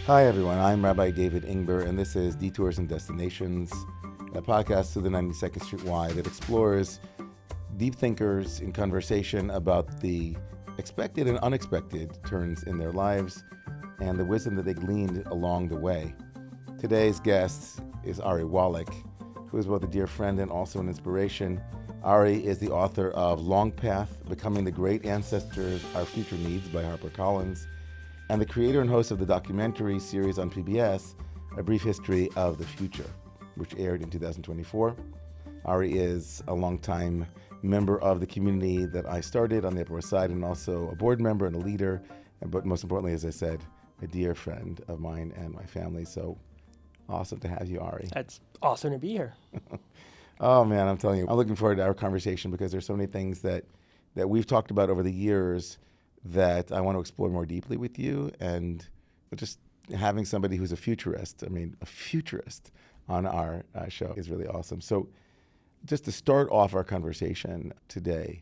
Hi everyone, I'm Rabbi David Ingber, and this is Detours and Destinations, a podcast through the 92nd Street Y that explores deep thinkers in conversation about the expected and unexpected turns in their lives and the wisdom that they gleaned along the way. Today's guest is Ari Wallach, who is both a dear friend and also an inspiration. Ari is the author of Longpath, Becoming the Great Ancestors Our Future Needs by HarperCollins, and the creator and host of the documentary series on PBS, A Brief History of the Future, which aired in 2024. Ari is a longtime member of the community that I started on the Upper West Side, and also a board member and a leader, but most importantly, as I said, a dear friend of mine and my family. So awesome to have you, Ari. It's awesome to be here. Oh man, I'm telling you, I'm looking forward to our conversation because there's so many things that we've talked about over the years that I want to explore more deeply with you, and just having somebody who's a futurist on our show is really awesome. So just to start off our conversation today,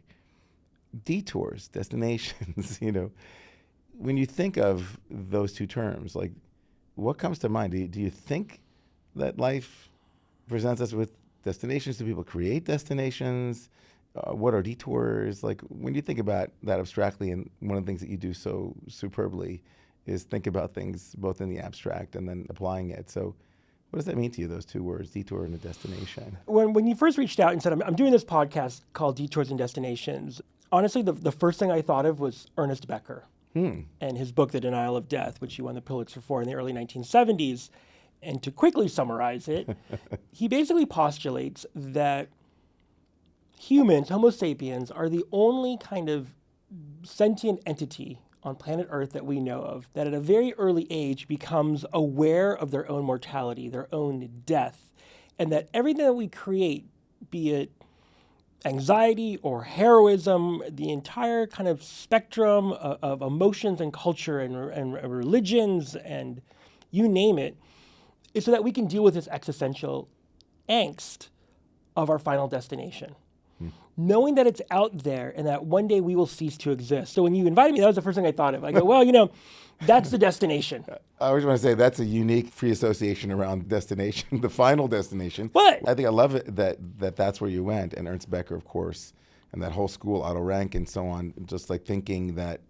detours, destinations, when you think of those two terms, like what comes to mind? Do you think that life presents us with destinations? Do people create destinations? What are detours? Like when you think about that abstractly, and one of the things that you do so superbly is think about things both in the abstract and then applying it. So what does that mean to you, those two words, detour and a destination? When you first reached out and said, I'm doing this podcast called Detours and Destinations, honestly, the first thing I thought of was Ernest Becker and his book, The Denial of Death, which he won the Pulitzer for in the early 1970s. And to quickly summarize it, he basically postulates that humans, Homo sapiens, are the only kind of sentient entity on planet Earth that we know of that at a very early age becomes aware of their own mortality, their own death, and that everything that we create, be it anxiety or heroism, the entire kind of spectrum of emotions and culture and religions and you name it, is so that we can deal with this existential angst of our final destination. Knowing that it's out there and that one day we will cease to exist. So when you invited me, that was the first thing I thought of. I go, well, that's the destination. I always want to say that's a unique free association around destination, the final destination. But I think I love it that that's where you went, and Ernst Becker, of course, and that whole school, Otto Rank and so on, just like thinking that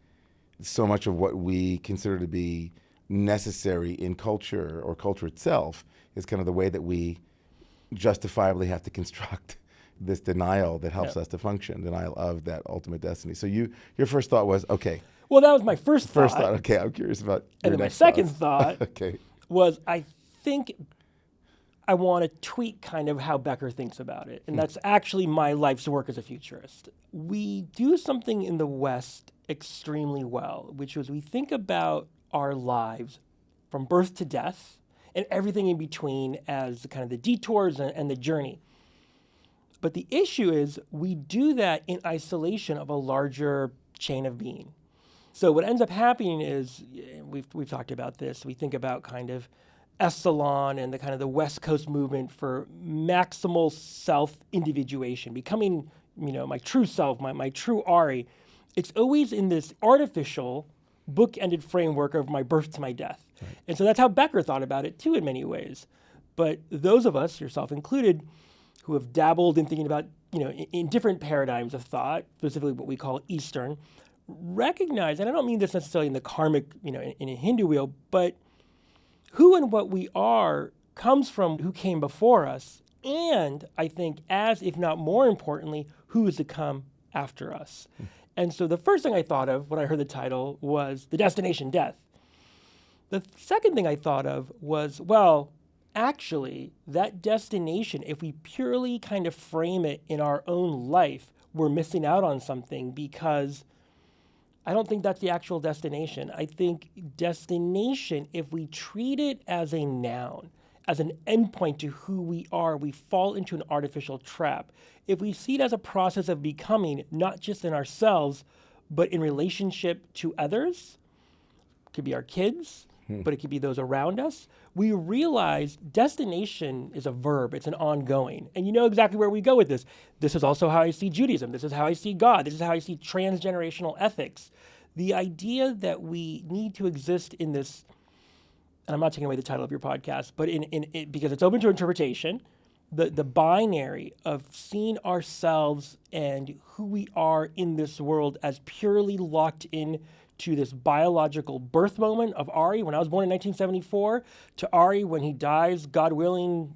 so much of what we consider to be necessary in culture or culture itself is kind of the way that we justifiably have to construct this denial that helps us to function, denial of that ultimate destiny. So your first thought was, okay. Well, that was my first thought. Okay, I'm curious about and your then next my second thoughts. thought was, I think I want to tweak kind of how Becker thinks about it. And that's actually my life's work as a futurist. We do something in the West extremely well, which was we think about our lives from birth to death and everything in between as kind of the detours and the journey. But the issue is we do that in isolation of a larger chain of being. So what ends up happening is, we've talked about this, we think about kind of Esalen and the kind of the West Coast movement for maximal self-individuation, becoming, my true self, my true Ari. It's always in this artificial, book-ended framework of my birth to my death. Right. And so that's how Becker thought about it too in many ways. But those of us, yourself included, who have dabbled in thinking about, in different paradigms of thought, specifically what we call Eastern, recognize, and I don't mean this necessarily in the karmic, in a Hindu wheel, but who and what we are comes from who came before us, and I think as, if not more importantly, who is to come after us. And so the first thing I thought of when I heard the title was the destination death. The second thing I thought of was, actually, that destination, if we purely kind of frame it in our own life, we're missing out on something, because I don't think that's the actual destination. I think destination, if we treat it as a noun, as an endpoint to who we are, we fall into an artificial trap. If we see it as a process of becoming, not just in ourselves, but in relationship to others, it could be our kids, but it could be those around us, we realize destination is a verb, it's an ongoing. And you know exactly where we go with this. This is also how I see Judaism. This is how I see God. This is how I see transgenerational ethics. The idea that we need to exist in this and I'm not taking away the title of your podcast, but because it's open to interpretation, the binary of seeing ourselves and who we are in this world as purely locked in to this biological birth moment of Ari when I was born in 1974 to Ari when he dies, God willing,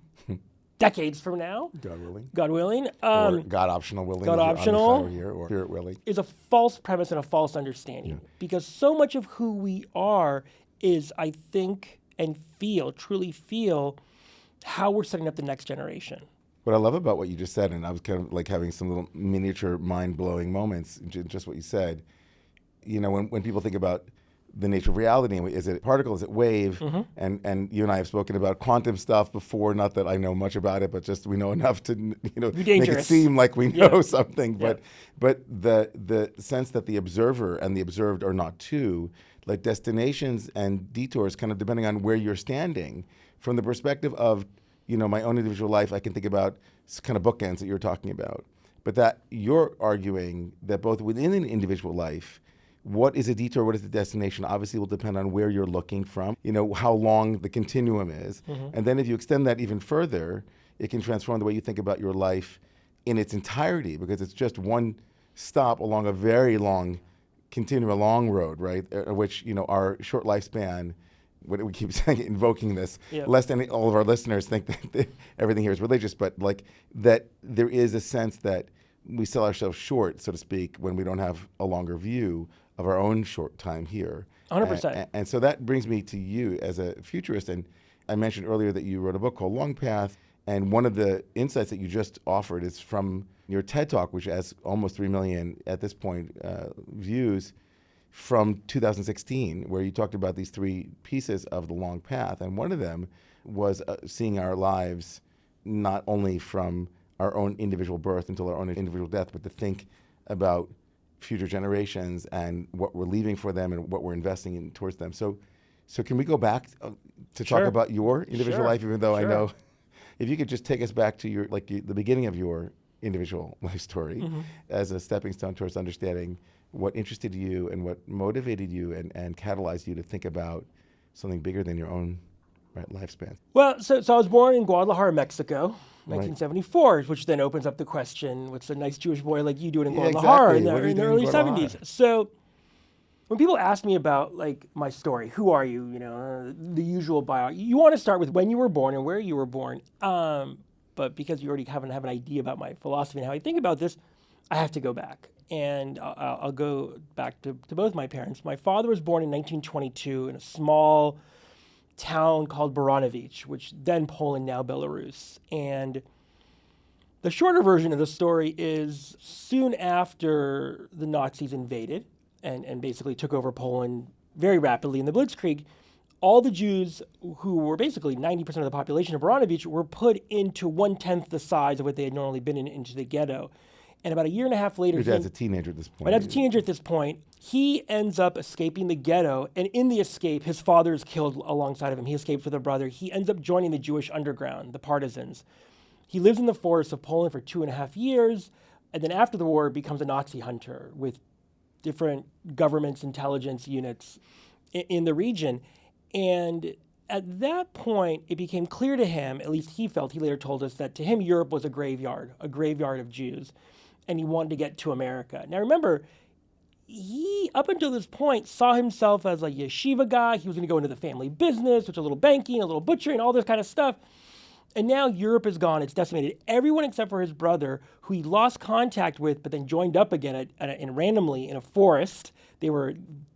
decades from now. God willing. God willing. Or God optional willing. God optional. Here, or Spirit willing. Is a false premise and a false understanding. Because so much of who we are is, I think, and truly feel, how we're setting up the next generation. What I love about what you just said, and I was kind of like having some little miniature mind-blowing moments in just what you said, when people think about the nature of reality, is it particle, is it wave? And you and I have spoken about quantum stuff before, not that I know much about it, but just we know enough to make it seem like we know something. But the sense that the observer and the observed are not two, like destinations and detours, kind of depending on where you're standing, from the perspective of my own individual life, I can think about kind of bookends that you're talking about. But that you're arguing that both within an individual life, what is a detour, what is the destination, obviously will depend on where you're looking from, how long the continuum is. And then if you extend that even further, it can transform the way you think about your life in its entirety, because it's just one stop along a very long continuum, a long road, right? Which, our short lifespan, what we keep saying, invoking this, lest all of our listeners think that everything here is religious, but like that there is a sense that we sell ourselves short, so to speak, when we don't have a longer view of our own short time here. 100%. And so that brings me to you as a futurist. And I mentioned earlier that you wrote a book called Longpath. And one of the insights that you just offered is from your TED Talk, which has almost 3 million at this point views, from 2016, where you talked about these 3 pieces of the long path. And one of them was seeing our lives not only from our own individual birth until our own individual death, but to think about future generations and what we're leaving for them and what we're investing in towards them. So can we go back to talk about your individual life, even though I know, if you could just take us back to the beginning of your individual life story as a stepping stone towards understanding what interested you and what motivated you and catalyzed you to think about something bigger than your own lifespan. Well, so I was born in Guadalajara, Mexico, 1974, which then opens up the question, what's a nice Jewish boy like you doing in Guadalajara in the early 70s? So when people ask me about my story, who are you, the usual bio, you want to start with when you were born and where you were born. But because you already have an idea about my philosophy and how I think about this, I have to go back. And I'll go back to both my parents. My father was born in 1922 in a small town called Baranovich, which then Poland, now Belarus. And the shorter version of the story is soon after the Nazis invaded and basically took over Poland very rapidly in the Blitzkrieg, all the Jews who were basically 90% of the population of Baranovich were put into 1/10 the size of what they had normally been into the ghetto. And about a year and a half later... Your dad's a teenager at this point. My dad's a teenager at this point. He ends up escaping the ghetto, and in the escape, his father is killed alongside of him. He escapes with a brother. He ends up joining the Jewish underground, the partisans. He lives in the forests of Poland for 2.5 years, and then after the war becomes a Nazi hunter with different governments, intelligence units in the region. And at that point, it became clear to him, at least he felt, he later told us, that to him, Europe was a graveyard of Jews. And he wanted to get to America. Now remember, he, up until this point, saw himself as a yeshiva guy. He was going to go into the family business, which is a little banking, a little butchering, all this kind of stuff. And now Europe is gone. It's decimated. Everyone except for his brother, who he lost contact with, but then joined up again randomly in a forest. They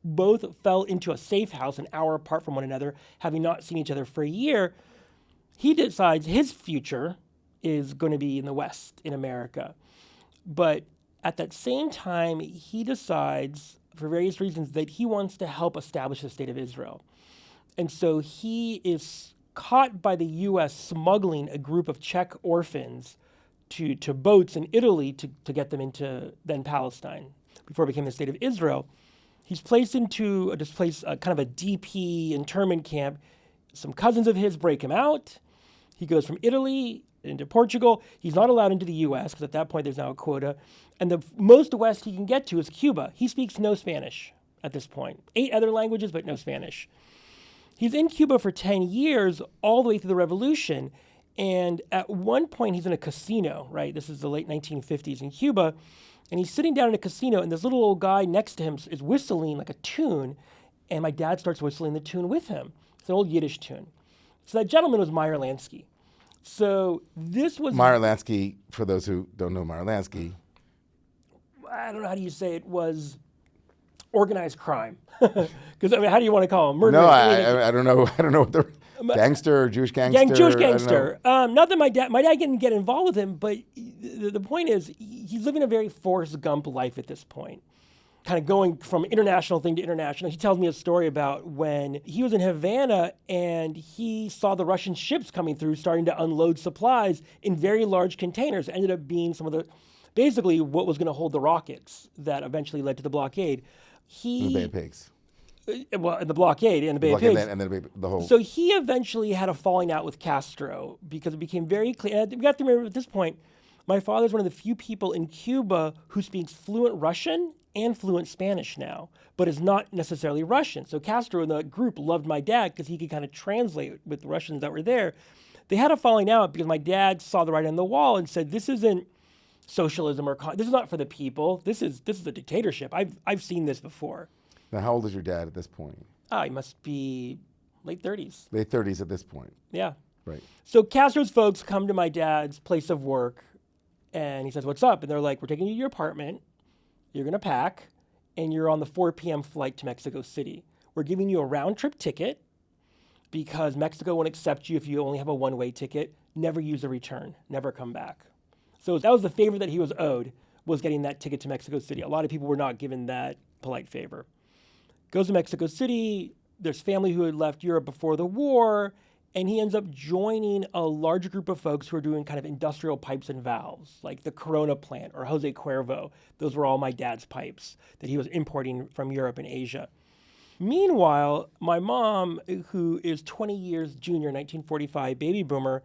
both fell into a safe house an hour apart from one another, having not seen each other for a year. He decides his future is going to be in the West, in America. But at that same time, he decides, for various reasons, that he wants to help establish the state of Israel. And so he is caught by the U.S. smuggling a group of Czech orphans to boats in Italy to get them into then Palestine, before it became the state of Israel. He's placed into kind of a DP internment camp. Some cousins of his break him out. He goes from Italy into Portugal. He's not allowed into the U.S. because at that point there's now a quota. And the most west he can get to is Cuba. He speaks no Spanish at this point. 8 other languages, but no Spanish. He's in Cuba for 10 years, all the way through the revolution. And at one point, he's in a casino, right? This is the late 1950s in Cuba. And he's sitting down in a casino, and this little old guy next to him is whistling like a tune. And my dad starts whistling the tune with him. It's an old Yiddish tune. So that gentleman was Meyer Lansky. So this was... Meyer Lansky, for those who don't know Meyer Lansky. I don't know how do you say it, was organized crime. Because, I mean, how do you want to call him? Murder? No, I don't know. I don't know what the... Gangster or Jewish gangster? Jewish gangster. Not that my dad didn't get involved with him, but the point is he's living a very Forrest Gump life at this point. Kind of going from international thing to international. He tells me a story about when he was in Havana and he saw the Russian ships coming through starting to unload supplies in very large containers. It ended up being basically what was going to hold the rockets that eventually led to the blockade. The Bay of Pigs. Well, the blockade and the Bay of Pigs. And then the whole... So he eventually had a falling out with Castro because it became very clear. And we have to remember at this point, my father's one of the few people in Cuba who speaks fluent Russian and fluent Spanish now, but is not necessarily Russian. So Castro and the group loved my dad because he could kind of translate with the Russians that were there. They had a falling out because my dad saw the writing on the wall and said, this isn't socialism or this is not for the people. This is a dictatorship. I've seen this before. Now, how old is your dad at this point? He must be late 30s. Late 30s at this point. Yeah. Right. So Castro's folks come to my dad's place of work, and he says, what's up? And they're like, we're taking you to your apartment. You're going to pack, and you're on the 4 p.m. flight to Mexico City. We're giving you a round-trip ticket because Mexico won't accept you if you only have a one-way ticket. Never use a return. Never come back. So that was the favor that he was owed, was getting that ticket to Mexico City. A lot of people were not given that polite favor. Goes to Mexico City. There's family who had left Europe before the war, and he ends up joining a larger group of folks who are doing kind of industrial pipes and valves, like the Corona plant or Jose Cuervo. Those were all my dad's pipes that he was importing from Europe and Asia. Meanwhile, my mom, who is 20 years junior, 1945, baby boomer,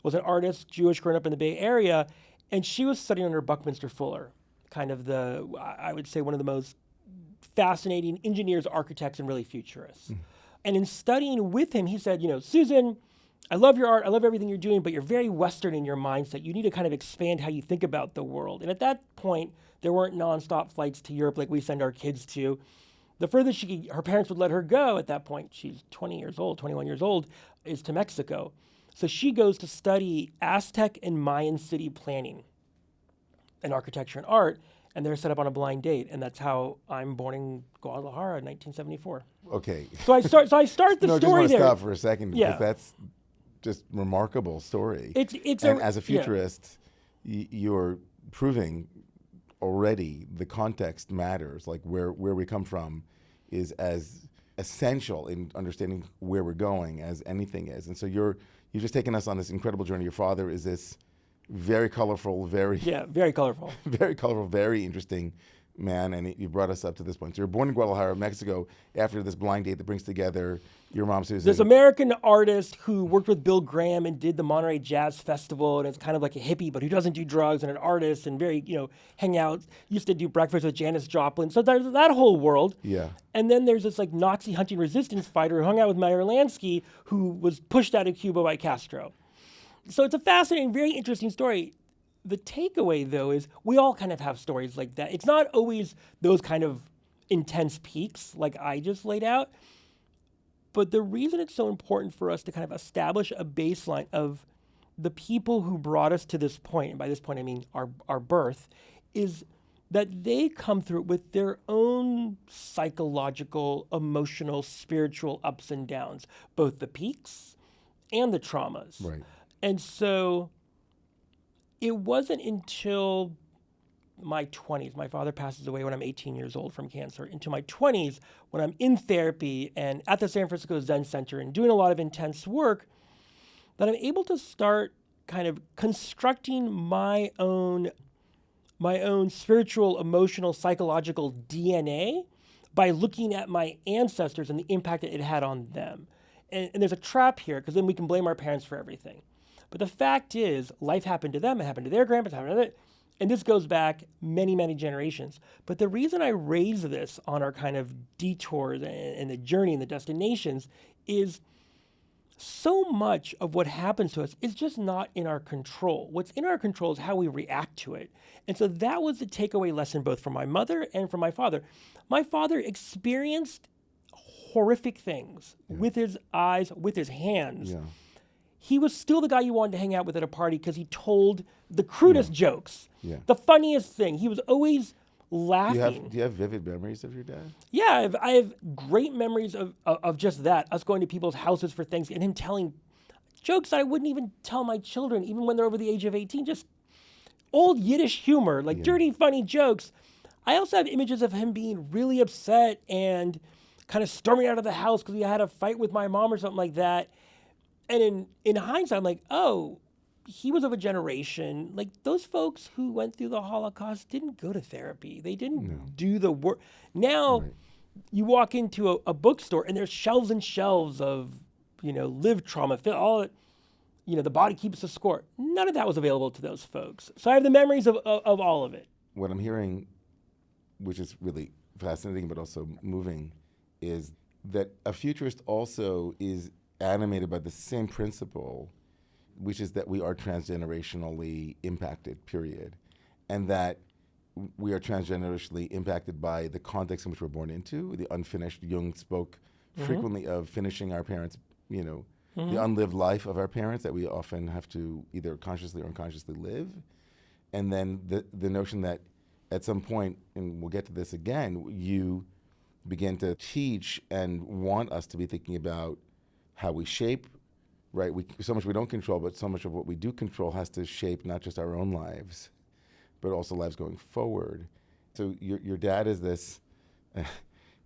was an artist, Jewish, growing up in the Bay Area, and she was studying under Buckminster Fuller, kind of I would say one of the most fascinating engineers, architects, and really futurists. Mm. And in studying with him, he said, Susan, I love your art, I love everything you're doing, but you're very Western in your mindset. You need to kind of expand how you think about the world. And at that point, there weren't nonstop flights to Europe like we send our kids to. The furthest her parents would let her go at that point, she's 20 years old, 21 years old, is to Mexico. So she goes to study Aztec and Mayan city planning and architecture and art, and they're set up on a blind date, and that's how I'm born in Guadalajara in 1974. Okay. So I start the story there. I just want to stop for a second because Yeah. that's just remarkable story. It's as a futurist, you're proving already the context matters. Like where we come from is as essential in understanding where we're going as anything is. And so you've just taken us on this incredible journey. Your father is this very colorful, very colorful, very interesting man, and you brought us up to this point. So you're born in Guadalajara, Mexico, after this blind date that brings together your mom, Susan. This American artist who worked with Bill Graham and did the Monterey Jazz Festival, and it's kind of like a hippie, but who doesn't do drugs, and an artist, and very, hang out, used to do breakfast with Janis Joplin. So there's that whole world. Yeah. And then there's this like Nazi hunting resistance fighter who hung out with Meyer Lansky, who was pushed out of Cuba by Castro. So it's a fascinating, very interesting story. The takeaway, though, is we all kind of have stories like that. It's not always those kind of intense peaks like I just laid out. But the reason it's so important for us to kind of establish a baseline of the people who brought us to this point, and by this point I mean our birth, is that they come through with their own psychological, emotional, spiritual ups and downs, both the peaks and the traumas. Right. And so it wasn't until my 20s, my father passes away when I'm 18 years old from cancer, into my 20s when I'm in therapy and at the San Francisco Zen Center and doing a lot of intense work, that I'm able to start kind of constructing my own spiritual, emotional, psychological DNA by looking at my ancestors and the impact that it had on them. And there's a trap here, because then we can blame our parents for everything. But the fact is, life happened to them, it happened to their grandparents, And this goes back many, many generations. But the reason I raise this on our kind of detours and the journey and the destinations is so much of what happens to us is just not in our control. What's in our control is how we react to it. And so that was the takeaway lesson both from my mother and from my father. My father experienced horrific things with his eyes, with his hands. Yeah. He was still the guy you wanted to hang out with at a party because he told the crudest jokes, the funniest thing. He was always laughing. Do you have vivid memories of your dad? Yeah, I have great memories of just that, us going to people's houses for things and him telling jokes that I wouldn't even tell my children, even when they're over the age of 18, just old Yiddish humor, like dirty, funny jokes. I also have images of him being really upset and kind of storming out of the house because he had a fight with my mom or something like that. And in hindsight, I'm like, oh, he was of a generation, like those folks who went through the Holocaust didn't go to therapy. They didn't do the work. Now you walk into a bookstore and there's shelves and shelves of, live trauma, all it, the body keeps a score. None of that was available to those folks. So I have the memories of all of it. What I'm hearing, which is really fascinating but also moving, is that a futurist also is animated by the same principle, which is that we are transgenerationally impacted, period. And that we are transgenerationally impacted by the context in which we're born into, the unfinished. Jung spoke frequently of finishing our parents, the unlived life of our parents that we often have to either consciously or unconsciously live. And then the notion that at some point, and we'll get to this again, you begin to teach and want us to be thinking about how we shape, right? So much we don't control, but so much of what we do control has to shape not just our own lives, but also lives going forward. So your dad is this,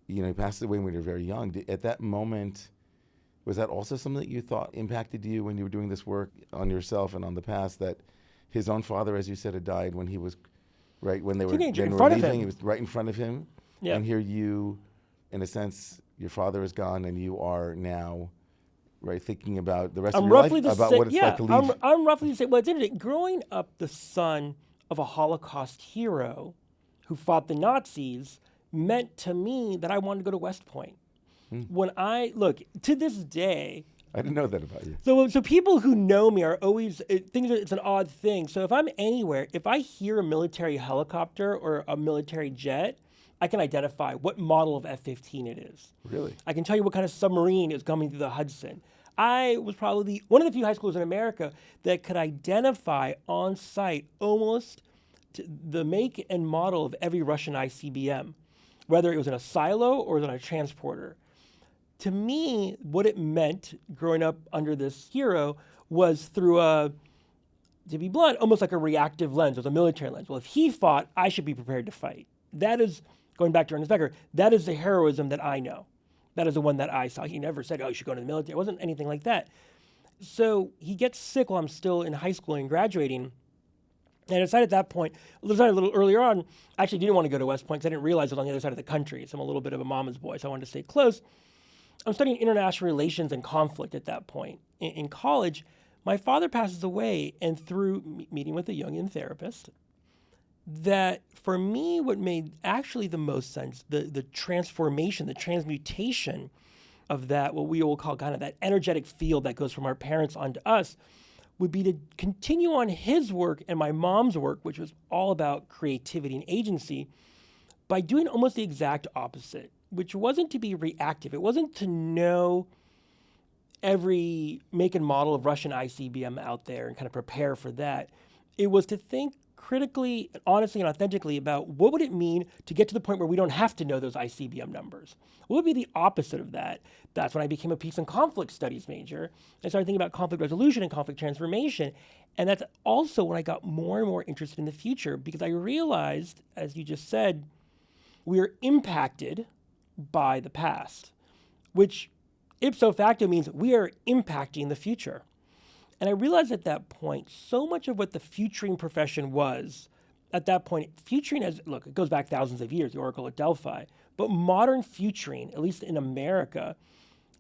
he passed away when you were very young. At that moment, was that also something that you thought impacted you when you were doing this work on yourself and on the past, that his own father, as you said, had died when he was, right, when they were leaving, he was right in front of him. Yeah. And here you, in a sense, your father is gone and you are now, right, thinking about the rest of your life, about what it's like to leave. I'm roughly the same. Well, it's interesting. Growing up the son of a Holocaust hero who fought the Nazis meant to me that I wanted to go to West Point. When I, look, to this day... I didn't know that about you. So people who know me are always, think that it's an odd thing. So if I'm anywhere, if I hear a military helicopter or a military jet, I can identify what model of F-15 it is. Really? I can tell you what kind of submarine is coming through the Hudson. I was probably one of the few high schools in America that could identify on site almost the make and model of every Russian ICBM, whether it was in a silo or it was on a transporter. To me, what it meant growing up under this hero was through to be blunt, almost like a reactive lens. It was a military lens. Well, if he fought, I should be prepared to fight. That is, going back to Ernest Becker, that is the heroism that I know. That is the one that I saw. He never said, oh, you should go to the military. It wasn't anything like that. So he gets sick while I'm still in high school and graduating. And I decided at that point, a little earlier on, I actually didn't want to go to West Point because I didn't realize it was on the other side of the country. So I'm a little bit of a mama's boy, so I wanted to stay close. I'm studying international relations and conflict at that point. In college, my father passes away, and through meeting with a Jungian therapist, that for me, what made actually the most sense, the transformation, the transmutation of that, what we will call kind of that energetic field that goes from our parents onto us, would be to continue on his work and my mom's work, which was all about creativity and agency, by doing almost the exact opposite, which wasn't to be reactive. It wasn't to know every make and model of Russian ICBM out there and kind of prepare for that. It was to think critically, honestly, and authentically about what would it mean to get to the point where we don't have to know those ICBM numbers. What would be the opposite of that? That's when I became a peace and conflict studies major. I started thinking about conflict resolution and conflict transformation. And that's also when I got more and more interested in the future, because I realized, as you just said, we are impacted by the past, which ipso facto means we are impacting the future. And I realized at that point, so much of what the futuring profession was, at that point, futuring it goes back thousands of years, the Oracle at Delphi, but modern futuring, at least in America,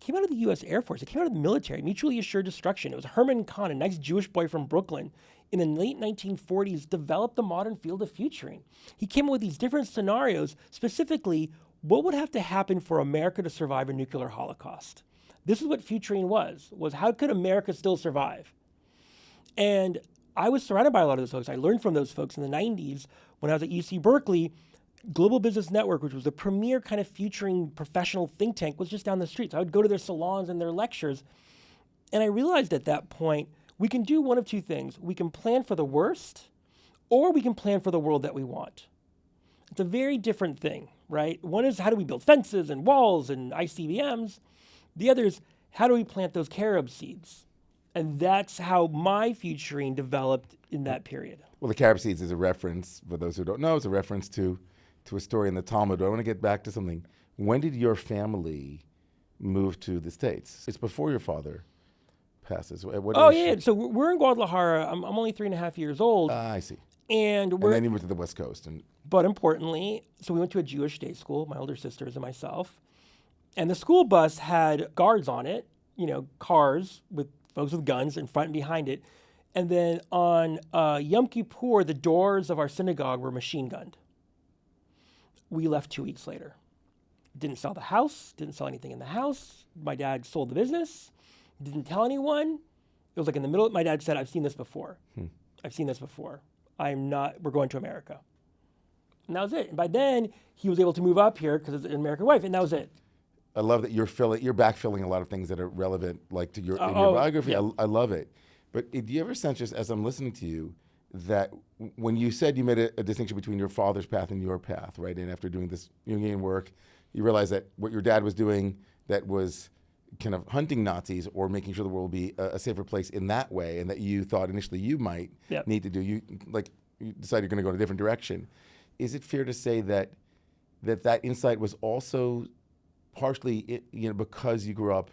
came out of the U.S. Air Force. It came out of the military, mutually assured destruction. It was Herman Kahn, a nice Jewish boy from Brooklyn, in the late 1940s developed the modern field of futuring. He came up with these different scenarios, specifically what would have to happen for America to survive a nuclear holocaust. This is what futuring was how could America still survive? And I was surrounded by a lot of those folks. I learned from those folks in the 90s when I was at UC Berkeley. Global Business Network, which was the premier kind of futuring professional think tank, was just down the street. So I would go to their salons and their lectures. And I realized at that point, we can do one of two things. We can plan for the worst, or we can plan for the world that we want. It's a very different thing, right? One is how do we build fences and walls and ICBMs? The other is how do we plant those carob seeds? And that's how my futuring developed in that period. Well, the carob seeds is a reference, for those who don't know, it's a reference to a story in the Talmud. But I want to get back to something. When did your family move to the States? It's before your father passes. So we're in Guadalajara. I'm only 3.5 years old. I see. And then you moved to the West Coast. But importantly, so we went to a Jewish day school, my older sisters and myself. And the school bus had guards on it, cars with folks with guns in front and behind it. And then on Yom Kippur, the doors of our synagogue were machine gunned. We left 2 weeks later. Didn't sell the house, didn't sell anything in the house. My dad sold the business, didn't tell anyone. It was like in the middle, my dad said, I've seen this before. I've seen this before. We're going to America. And that was it. And by then, he was able to move up here because it's an American wife, and that was it. I love that you're backfilling a lot of things that are relevant, like to your biography. Yeah. I love it. But do you ever sense, just as I'm listening to you, that when you said you made a distinction between your father's path and your path, right? And after doing this Jungian work, you realized that what your dad was doing that was kind of hunting Nazis or making sure the world would be a safer place in that way, and that you thought initially you might need to do. You decided you're going to go in a different direction. Is it fair to say that insight was also partially, because you grew up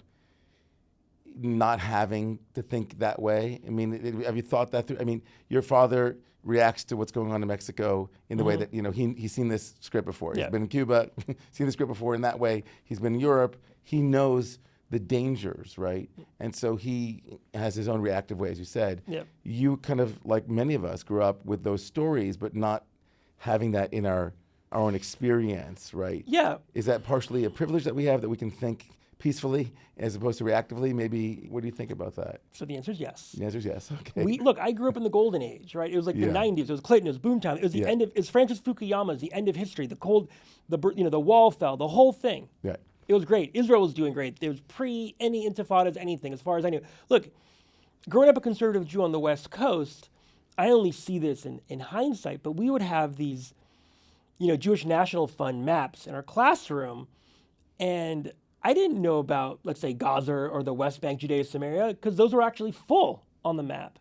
not having to think that way? I mean, have you thought that through? I mean, your father reacts to what's going on in Mexico in the way that, he's seen this script before. He's been in Cuba, seen the script before in that way. He's been in Europe. He knows the dangers, right? And so he has his own reactive way, as you said. Yep. You kind of, like many of us, grew up with those stories, but not having that in our own experience, right? Yeah. Is that partially a privilege that we have, that we can think peacefully as opposed to reactively? Maybe, what do you think about that? So the answer is yes. The answer is yes. Okay. Look, I grew up in the golden age, right? It was like the 90s. It was Clinton. It was boom time. It was the end of. It's Francis Fukuyama's the end of history. The wall fell. The whole thing. Yeah. It was great. Israel was doing great. It was pre any intifadas, anything, as far as I knew. Look, growing up a conservative Jew on the West Coast, I only see this in hindsight, but we would have these, Jewish National Fund maps in our classroom, and I didn't know about, let's say, Gaza or the West Bank, Judea, Samaria, because those were actually full on the map.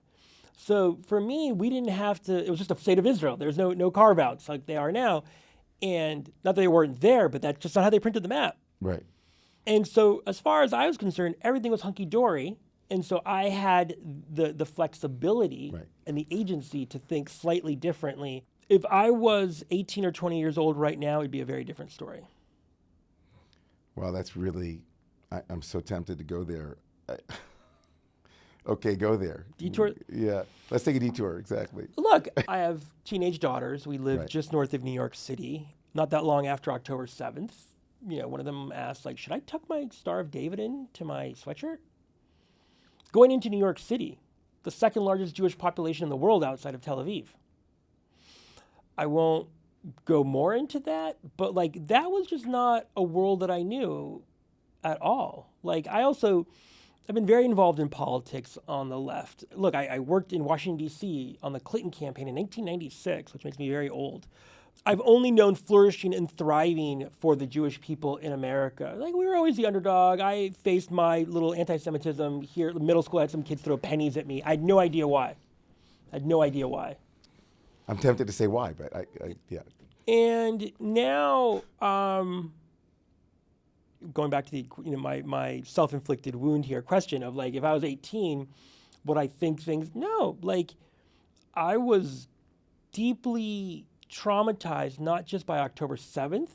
So for me, we didn't have to, it was just a state of Israel. There's no carve-outs like they are now. And not that they weren't there, but that's just not how they printed the map. Right. And so as far as I was concerned, everything was hunky-dory. And so I had the flexibility and the agency to think slightly differently. If I was 18 or 20 years old right now, it'd be a very different story. Wow, that's really, I'm so tempted to go there. Okay, go there. Detour? Yeah, let's take a detour, exactly. Look, I have teenage daughters. We live just north of New York City. Not that long after October 7th, one of them asked, should I tuck my Star of David into my sweatshirt? Going into New York City, the second largest Jewish population in the world outside of Tel Aviv. I won't go more into that, but that was just not a world that I knew at all. I've been very involved in politics on the left. Look, I worked in Washington, D.C. on the Clinton campaign in 1996, which makes me very old. I've only known flourishing and thriving for the Jewish people in America. We were always the underdog. I faced my little anti-Semitism here. Middle school, I had some kids throw pennies at me. I had no idea why. I'm tempted to say why, but yeah. And now, going back to the my self-inflicted wound here question of if I was 18, would I think things? No, I was deeply traumatized, not just by October 7th,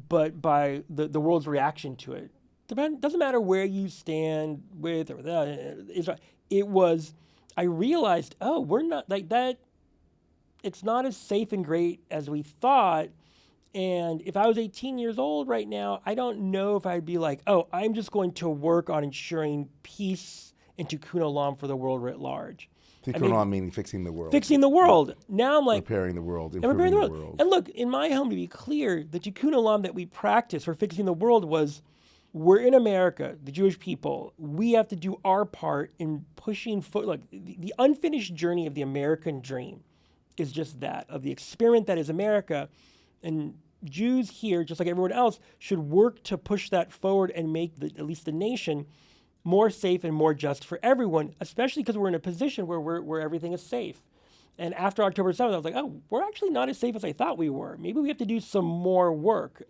but by the world's reaction to it. Doesn't matter where you stand with or without Israel. It was I realized, oh, we're not like that. It's not as safe and great as we thought. And if I was 18 years old right now, I don't know if I'd be like, oh, I'm just going to work on ensuring peace and tikkun olam for the world writ large. Tikkun olam meaning fixing the world. Fixing the world. Now I'm like, repairing the world, improving improving the world. And look, in my home, to be clear, the tikkun olam that we practiced for fixing the world was, we're in America, the Jewish people. We have to do our part in pushing the unfinished journey of the American dream is just that, of the experiment that is America. And Jews here, just like everyone else, should work to push that forward and make at least the nation more safe and more just for everyone, especially because we're in a position where everything is safe. And after October 7th, I was like, oh, we're actually not as safe as I thought we were. Maybe we have to do some more work.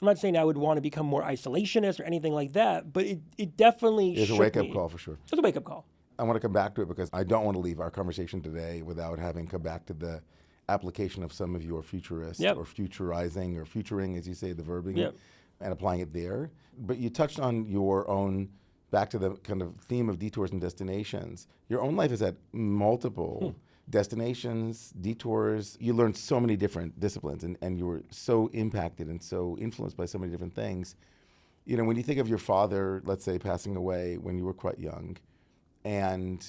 I'm not saying I would want to become more isolationist or anything like that, but it definitely It's a wake-up call for sure. It's a wake-up call. I want to come back to it because I don't want to leave our conversation today without having come back to the application of some of your futurists or futurizing or futuring, as you say, the verbing, and applying it there. But you touched on your own, back to the kind of theme of detours and destinations. Your own life is at multiple destinations, detours. You learned so many different disciplines and you were so impacted and so influenced by so many different things. You know, when you think of your father, let's say, passing away when you were quite young, and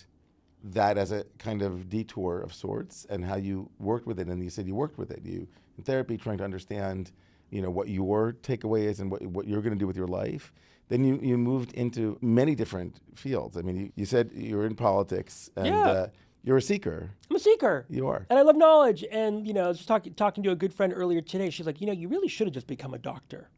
that as a kind of detour of sorts, and how you worked with it, and you said you worked with it, you in therapy trying to understand, you know, what your takeaway is and what you're going to do with your life. Then you moved into many different fields. I mean, you said you were in politics, and you're a seeker. I'm a seeker. You are. And I love knowledge. And, you know, I was just talking to a good friend earlier today. She's like, you know, you really should have just become a doctor.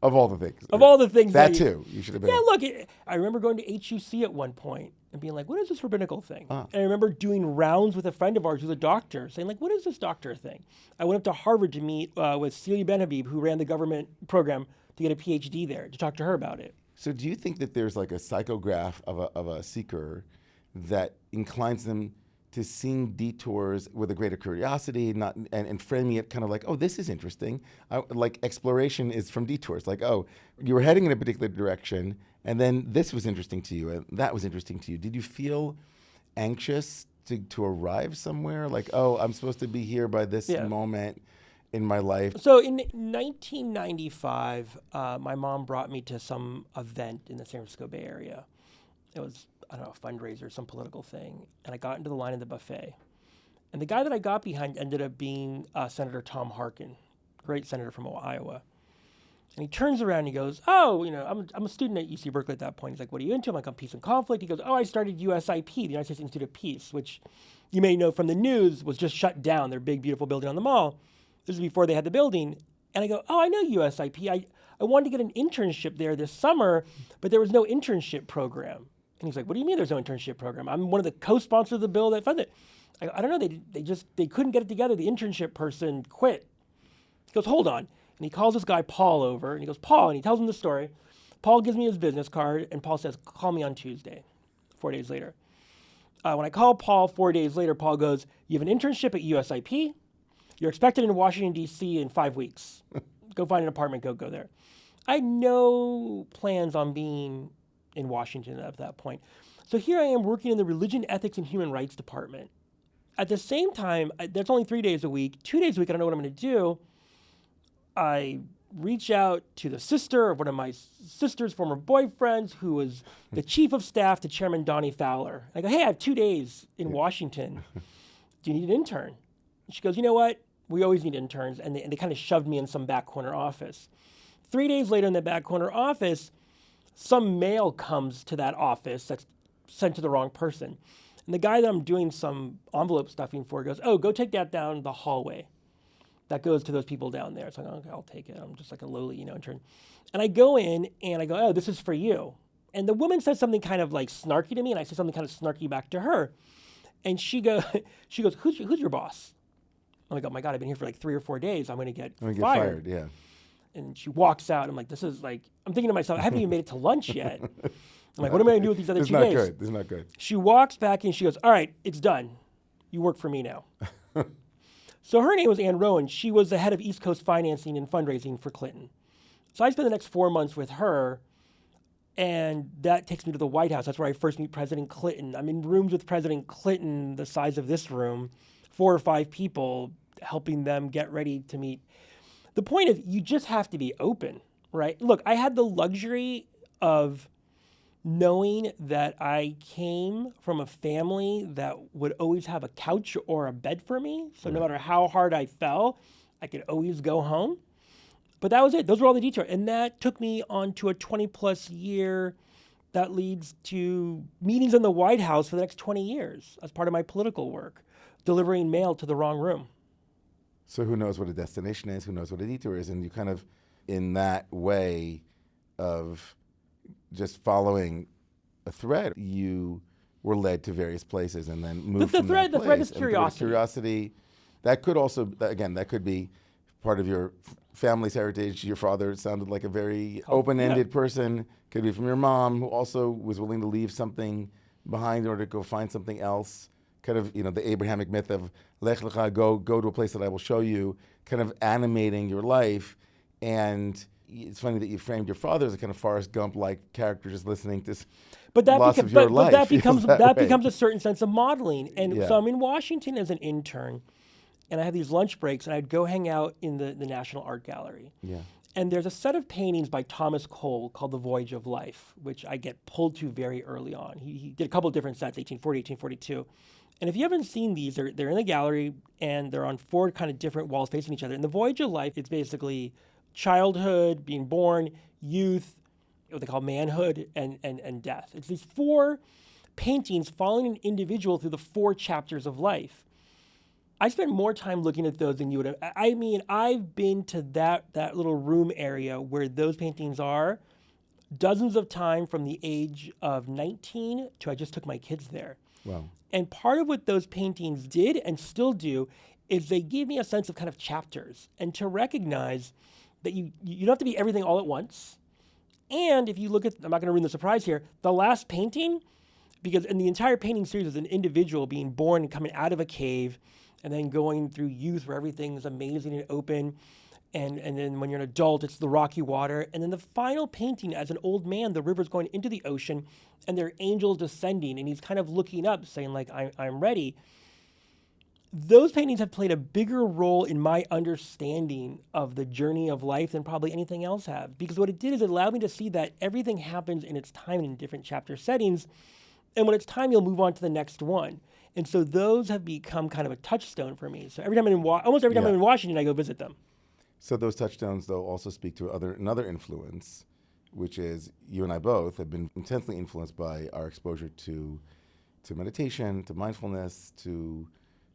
Of all the things. Of all the things. That too. You should have been. Yeah, look, I remember going to HUC at one point and being like, what is this rabbinical thing? And I remember doing rounds with a friend of ours who's a doctor, saying like, what is this doctor thing? I went up to Harvard to meet with Celia Ben-Habib, who ran the government program, to get a PhD there, to talk to her about it. So do you think that there's like a psychograph of a seeker that inclines them to seeing detours with a greater curiosity, and framing it kind of like, oh, this is interesting. Like exploration is from detours. Like, oh, you were heading in a particular direction, and then this was interesting to you, and that was interesting to you. Did you feel anxious to arrive somewhere? Like, oh, I'm supposed to be here by this moment in my life. So in 1995, my mom brought me to some event in the San Francisco Bay Area. It was, I don't know, a fundraiser, some political thing. And I got into the line at the buffet. And the guy that I got behind ended up being Senator Tom Harkin, great senator from Iowa. And he turns around and he goes, oh, you know, I'm a student at UC Berkeley at that point. He's like, what are you into? I'm like, I'm peace and conflict. He goes, oh, I started USIP, the United States Institute of Peace, which you may know from the news was just shut down, their big, beautiful building on the mall. This is before they had the building. And I go, oh, I know USIP. I wanted to get an internship there this summer, but there was no internship program. And he's like, what do you mean there's no internship program? I'm one of the co-sponsors of the bill that funded it. I don't know, they couldn't get it together. The internship person quit. He goes, hold on. And he calls this guy Paul over, and he goes, Paul, and he tells him the story. Paul gives me his business card, and Paul says, call me on Tuesday, 4 days later. When I call Paul 4 days later, Paul goes, you have an internship at USIP. You're expected in Washington, D.C. in 5 weeks. Go find an apartment, go there. I had no plans on being in Washington at that point. So here I am working in the Religion, Ethics, and Human Rights Department. At the same time, that's only 3 days a week. 2 days a week, I don't know what I'm going to do. I reach out to the sister of one of my sister's former boyfriends, who was the chief of staff to Chairman Donnie Fowler. I go, hey, I have 2 days in Washington. Do you need an intern? And she goes, you know what? We always need interns. And they kind of shoved me in some back corner office. 3 days later in the back corner office, some mail comes to that office that's sent to the wrong person. And the guy that I'm doing some envelope stuffing for goes, oh, go take that down the hallway. That goes to those people down there. So I'm like, okay, I'll take it. I'm just like a lowly, intern. And I go in and I go, oh, this is for you. And the woman says something kind of like snarky to me, and I say something kind of snarky back to her. And she goes, who's your boss? I'm like, oh my God, I've been here for like 3 or 4 days. I'm gonna get fired. Yeah. And she walks out. I'm like, this is like, I'm thinking to myself, I haven't even made it to lunch yet. I'm like, what am I gonna do with these other 2 days? This is not good. She walks back and she goes, all right, it's done. You work for me now. So her name was Ann Rowan. She was the head of East Coast financing and fundraising for Clinton. So I spent the next 4 months with her And that takes me to the White House. That's where I first meet President Clinton. I'm in rooms with President Clinton, the size of this room, 4 or 5 people, helping them get ready to meet. The point is, you just have to be open, right? Look, I had the luxury of knowing that I came from a family that would always have a couch or a bed for me. So no matter how hard I fell, I could always go home. But that was it. Those were all the detours. And that took me on to a 20-plus year that leads to meetings in the White House for the next 20 years as part of my political work, delivering mail to the wrong room. So who knows what a destination is, who knows what a detour is, and you kind of, in that way of just following a thread, you were led to various places and then moved from that place. The thread is And curiosity. Curiosity, that could also, again, that could be part of your family's heritage. Your father sounded like a very open-ended person. Could be from your mom, who also was willing to leave something behind in order to go find something else. Kind of, the Abrahamic myth of Lech Lecha, go to a place that I will show you, kind of animating your life. And it's funny that you framed your father as a kind of Forrest Gump-like character, just listening to lots of your life. But that becomes a certain sense of modeling. And Yeah. so I'm in Washington as an intern, and I have these lunch breaks, and I'd go hang out in the National Art Gallery. Yeah. And there's a set of paintings by Thomas Cole called The Voyage of Life, which I get pulled to very early on. He did a couple of different sets, 1840, 1842. And if you haven't seen these, they're in the gallery, and they're on 4 kind of different walls facing each other. And The Voyage of Life, it's basically childhood, being born, youth, what they call manhood, and death. It's these 4 paintings following an individual through the 4 chapters of life. I spent more time looking at those than you would have. I mean, I've been to that little room area where those paintings are dozens of times from the age of 19 to I just took my kids there. Wow. And part of what those paintings did and still do is they gave me a sense of kind of chapters and to recognize that you don't have to be everything all at once. And if you look at, I'm not going to ruin the surprise here, the last painting, because in the entire painting series is an individual being born and coming out of a cave and then going through youth where everything's amazing and open. And then when you're an adult, it's the rocky water. And then the final painting, as an old man, the river's going into the ocean and there are angels descending and he's kind of looking up saying like, I'm ready. Those paintings have played a bigger role in my understanding of the journey of life than probably anything else have. Because what it did is it allowed me to see that everything happens in its time in different chapter settings. And when it's time, you'll move on to the next one. And so those have become kind of a touchstone for me. So every time almost every time I'm in Washington, I go visit them. So those touchstones, though, also speak to another influence, which is you and I both have been intensely influenced by our exposure to meditation, to mindfulness, to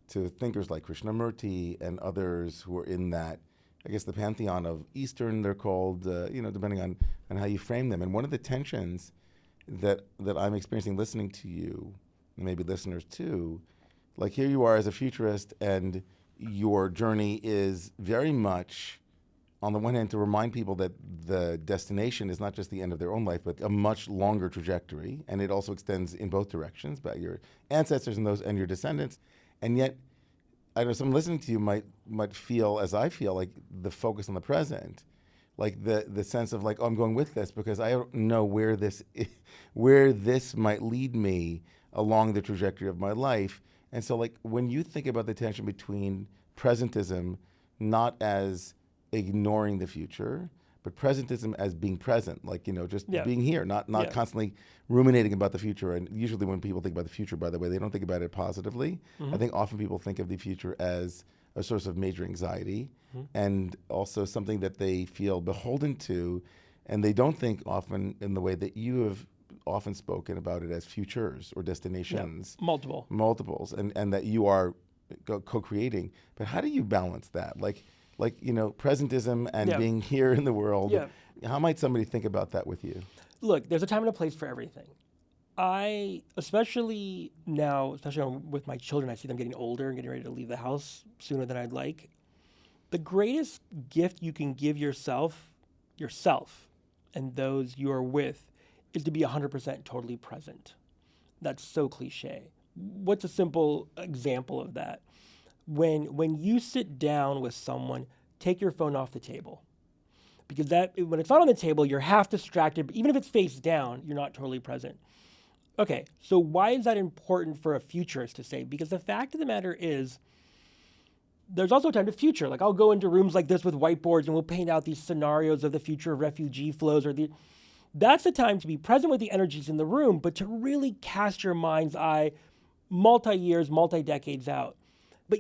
thinkers like Krishnamurti and others who are in that, I guess, the pantheon of Eastern, they're called, depending on how you frame them. And one of the tensions that I'm experiencing listening to you, and maybe listeners too, like here you are as a futurist and your journey is very much, on the one hand, to remind people that the destination is not just the end of their own life, but a much longer trajectory, and it also extends in both directions, by your ancestors and your descendants. And yet, I know someone listening to you might feel, as I feel, like the focus on the present, like the sense of like, oh, I'm going with this because I don't know where this might lead me along the trajectory of my life. And so, like, when you think about the tension between presentism, not as ignoring the future, but presentism as being present, like, just being here, not constantly ruminating about the future. And usually when people think about the future, by the way, they don't think about it positively. Mm-hmm. I think often people think of the future as a source of major anxiety and also something that they feel beholden to. And they don't think often in the way that you have often spoken about it as futures or destinations. Yeah. Multiples, and that you are co-creating. But how do you balance that? Like presentism and being here in the world. Yeah. How might somebody think about that with you? Look, there's a time and a place for everything. Especially with my children, I see them getting older and getting ready to leave the house sooner than I'd like. The greatest gift you can give yourself, and those you are with, is to be 100% totally present. That's so cliche. What's a simple example of that? When you sit down with someone, take your phone off the table. Because that when it's not on the table, you're half distracted. But even if it's face down, you're not totally present. Okay, so why is that important for a futurist to say? Because the fact of the matter is, there's also a time to future. Like I'll go into rooms like this with whiteboards and we'll paint out these scenarios of the future of refugee flows that's the time to be present with the energies in the room, but to really cast your mind's eye multi-years, multi-decades out. But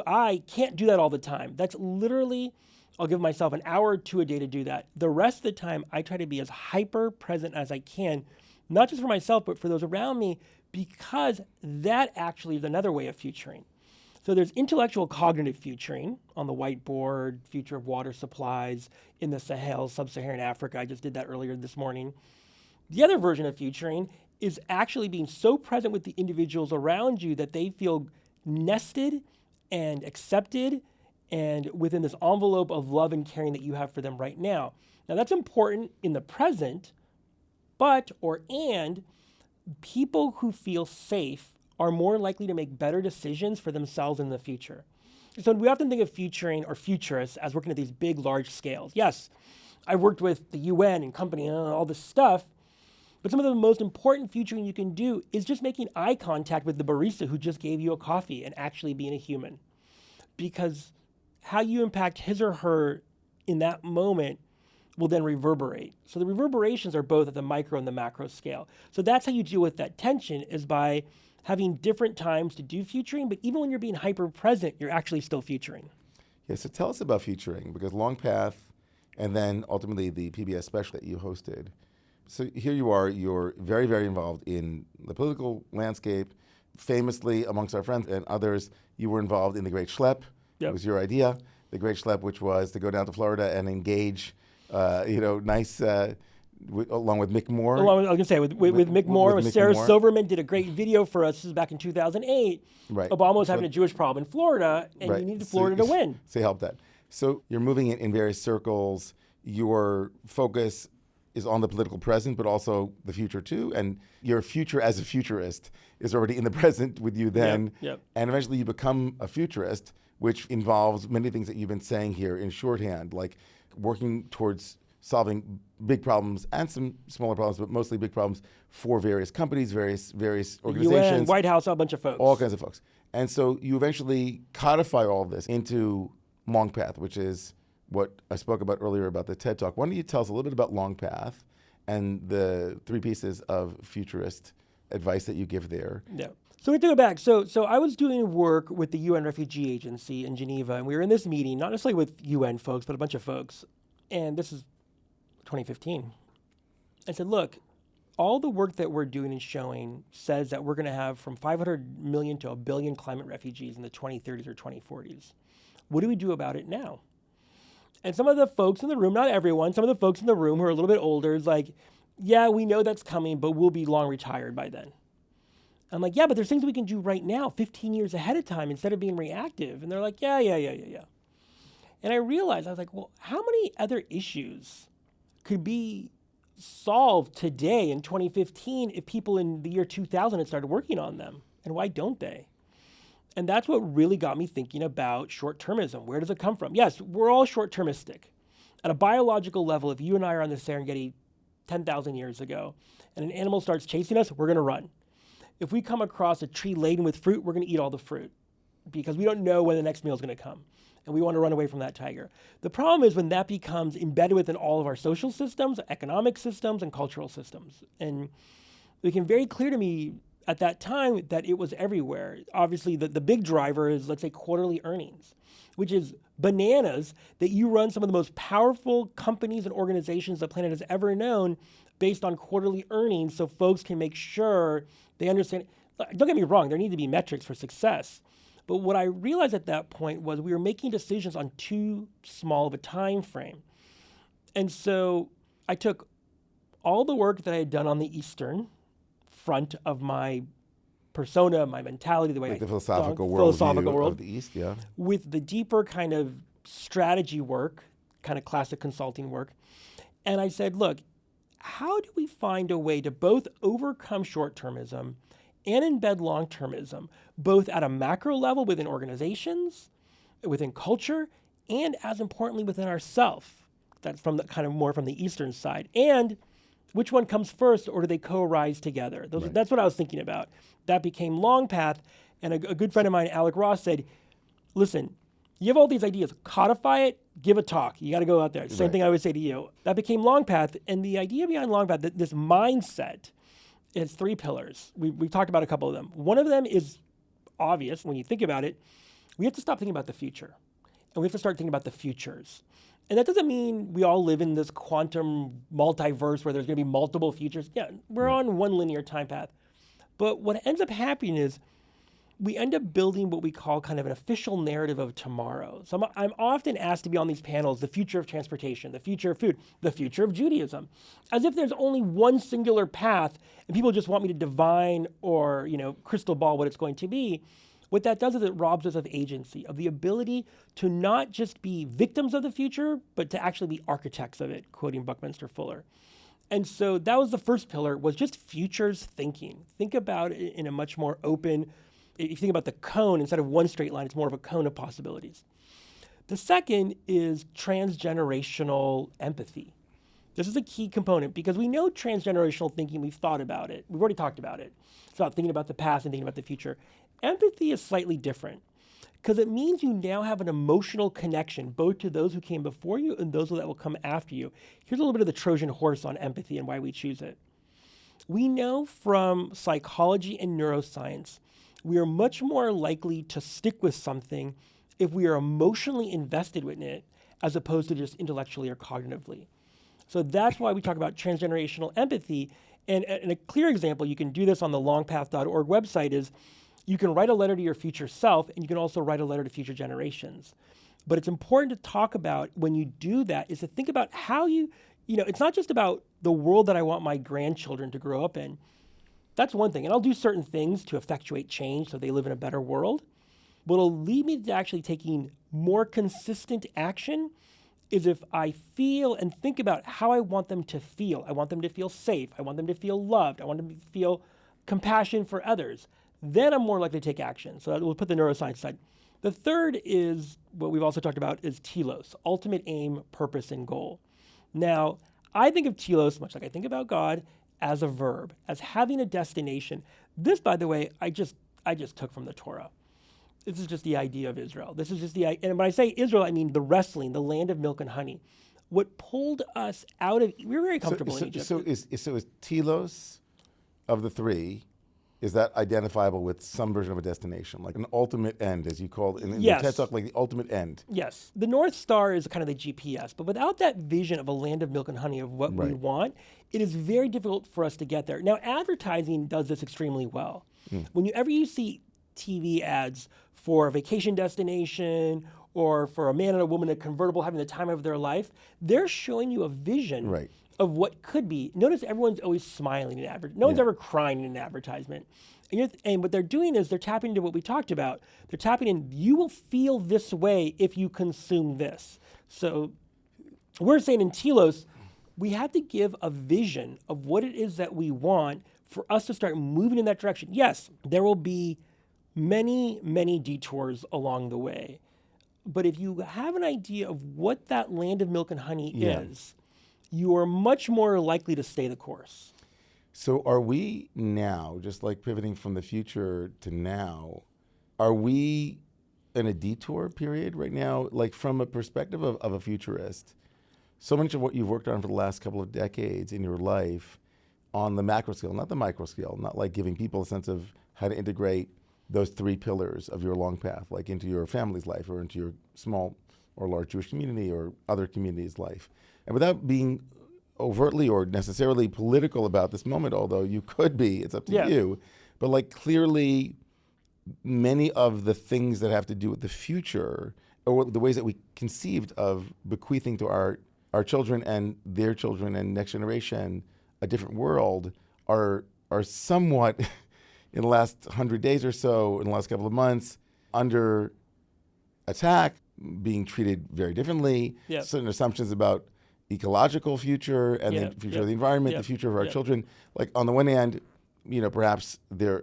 I can't do that all the time. That's literally, I'll give myself an hour or two a day to do that. The rest of the time, I try to be as hyper present as I can, not just for myself, but for those around me, because that actually is another way of futuring. So there's intellectual cognitive futuring on the whiteboard, future of water supplies in the Sahel, sub-Saharan Africa. I just did that earlier this morning. The other version of futuring is actually being so present with the individuals around you that they feel nested and accepted and within this envelope of love and caring that you have for them right now. Now that's important in the present, and people who feel safe are more likely to make better decisions for themselves in the future. So we often think of futuring or futurists as working at these big, large scales. Yes, I've worked with the UN and company and all this stuff, but some of the most important futuring you can do is just making eye contact with the barista who just gave you a coffee and actually being a human. Because how you impact his or her in that moment will then reverberate. So the reverberations are both at the micro and the macro scale. So that's how you deal with that tension, is by having different times to do futuring, but even when you're being hyper present, you're actually still futuring. Yeah, so tell us about futuring, because Longpath and then ultimately the PBS special that you hosted. So here you are, you're very, very involved in the political landscape. Famously, amongst our friends and others, you were involved in the Great Schlep. Yep. It was your idea, the Great Schlep, which was to go down to Florida and engage, along with Mick Moore. I was going to say, with Mick Moore, with Sarah Silverman did a great video for us. This is back in 2008. Right. Obama was having a Jewish problem in Florida, and you needed Florida to win. So you helped that. So you're moving in various circles. Your focus is on the political present, but also the future too. And your future as a futurist is already in the present with you then. Yep. And eventually you become a futurist, which involves many things that you've been saying here in shorthand, like working towards solving big problems and some smaller problems, but mostly big problems for various companies, various organizations. UN, White House, a bunch of folks. All kinds of folks. And so you eventually codify all of this into Longpath, which is what I spoke about earlier about the TED Talk. Why don't you tell us a little bit about Longpath and the 3 pieces of futurist advice that you give there? Yeah. So we have to go back. So I was doing work with the UN Refugee Agency in Geneva, and we were in this meeting, not necessarily with UN folks, but a bunch of folks. And this is 2015. I said, look, all the work that we're doing and showing says that we're going to have from 500 million to 1 billion climate refugees in the 2030s or 2040s. What do we do about it now? And some of the folks in the room, not everyone, some of the folks in the room who are a little bit older is like, yeah, we know that's coming, but we'll be long retired by then. I'm like, yeah, but there's things we can do right now, 15 years ahead of time, instead of being reactive. And they're like, yeah. And I realized, I was like, well, how many other issues could be solved today in 2015 if people in the year 2000 had started working on them? And why don't they? And that's what really got me thinking about short-termism. Where does it come from? Yes, we're all short-termistic. At a biological level, if you and I are on the Serengeti 10,000 years ago and an animal starts chasing us, we're going to run. If we come across a tree laden with fruit, we're going to eat all the fruit because we don't know when the next meal is going to come. And we want to run away from that tiger. The problem is when that becomes embedded within all of our social systems, economic systems, and cultural systems. And it became very clear to me at that time that it was everywhere. Obviously, the big driver is, let's say, quarterly earnings, which is bananas that you run some of the most powerful companies and organizations the planet has ever known based on quarterly earnings so folks can make sure they understand. Don't get me wrong, there need to be metrics for success. But what I realized at that point was we were making decisions on too small of a time frame. And so I took all the work that I had done on the Eastern front of my persona, my mentality, the way like I the philosophical world of the East, yeah. With the deeper kind of strategy work, kind of classic consulting work. And I said, look, how do we find a way to both overcome short-termism and embed long-termism, both at a macro level within organizations, within culture, and as importantly within ourselves? That's from the kind of more from the Eastern side. And which one comes first, or do they co-arise together? That's what I was thinking about. That became Longpath, and a good friend of mine, Alec Ross, said, listen, you have all these ideas, codify it, give a talk. You got to go out there. Same thing I would say to you. That became Longpath, and the idea behind Longpath, this mindset, is 3 pillars. We've talked about a couple of them. One of them is obvious when you think about it. We have to stop thinking about the future, and we have to start thinking about the futures. And that doesn't mean we all live in this quantum multiverse where there's going to be multiple futures. Yeah, we're on one linear time path. But what ends up happening is we end up building what we call kind of an official narrative of tomorrow. So I'm often asked to be on these panels, the future of transportation, the future of food, the future of Judaism, as if there's only one singular path and people just want me to divine or, crystal ball what it's going to be. What that does is it robs us of agency, of the ability to not just be victims of the future, but to actually be architects of it, quoting Buckminster Fuller. And so that was the first pillar, was just futures thinking. Think about it in a much more open, if you think about the cone, instead of one straight line, it's more of a cone of possibilities. The second is transgenerational empathy. This is a key component because we know transgenerational thinking, we've thought about it. We've already talked about it. It's about thinking about the past and thinking about the future. Empathy is slightly different because it means you now have an emotional connection both to those who came before you and those that will come after you. Here's a little bit of the Trojan horse on empathy and why we choose it. We know from psychology and neuroscience, we are much more likely to stick with something if we are emotionally invested in it as opposed to just intellectually or cognitively. So that's why we talk about transgenerational empathy. And a clear example, you can do this on the longpath.org website, is you can write a letter to your future self, and you can also write a letter to future generations. But it's important to talk about, when you do that, is to think about how it's not just about the world that I want my grandchildren to grow up in. That's one thing. And I'll do certain things to effectuate change so they live in a better world. What'll lead me to actually taking more consistent action is if I feel and think about how I want them to feel. I want them to feel safe. I want them to feel loved. I want them to feel compassion for others. Then I'm more likely to take action. So we'll put the neuroscience aside. The third is what we've also talked about is telos, ultimate aim, purpose, and goal. Now, I think of telos, much like I think about God, as a verb, as having a destination. This, by the way, I just took from the Torah. This is just the idea of Israel. This is just and when I say Israel, I mean the wrestling, the land of milk and honey. What pulled us out of, we were very comfortable in Egypt. So is telos of the 3, is that identifiable with some version of a destination, like an ultimate end, as you call it? Yes. The TED Talk, like the ultimate end. Yes. The North Star is kind of the GPS, but without that vision of a land of milk and honey of what we want, it is very difficult for us to get there. Now, advertising does this extremely well. Whenever you see TV ads for a vacation destination or for a man and a woman in a convertible having the time of their life, they're showing you a vision of what could be. Notice everyone's always smiling in advertisement. No one's ever crying in an advertisement. And what they're doing is they're tapping into what we talked about. They're tapping in, you will feel this way if you consume this. So we're saying in telos, we have to give a vision of what it is that we want for us to start moving in that direction. Yes, there will be many, many detours along the way. But if you have an idea of what that land of milk and honey is, you are much more likely to stay the course. So are we now, just like pivoting from the future to now, are we in a detour period right now? Like from a perspective of a futurist, so much of what you've worked on for the last couple of decades in your life on the macro scale, not the micro scale, not like giving people a sense of how to integrate those 3 pillars of your long path, like into your family's life or into your small or large Jewish community or other communities' life. And without being overtly or necessarily political about this moment, although you could be, it's up to you, but like clearly many of the things that have to do with the future or the ways that we conceived of bequeathing to our children and their children and next generation a different world are somewhat in the last 100 days or so, in the last couple of months, under attack, being treated very differently, certain assumptions about ecological future and the future of the environment, the future of our children. Like on the one hand, perhaps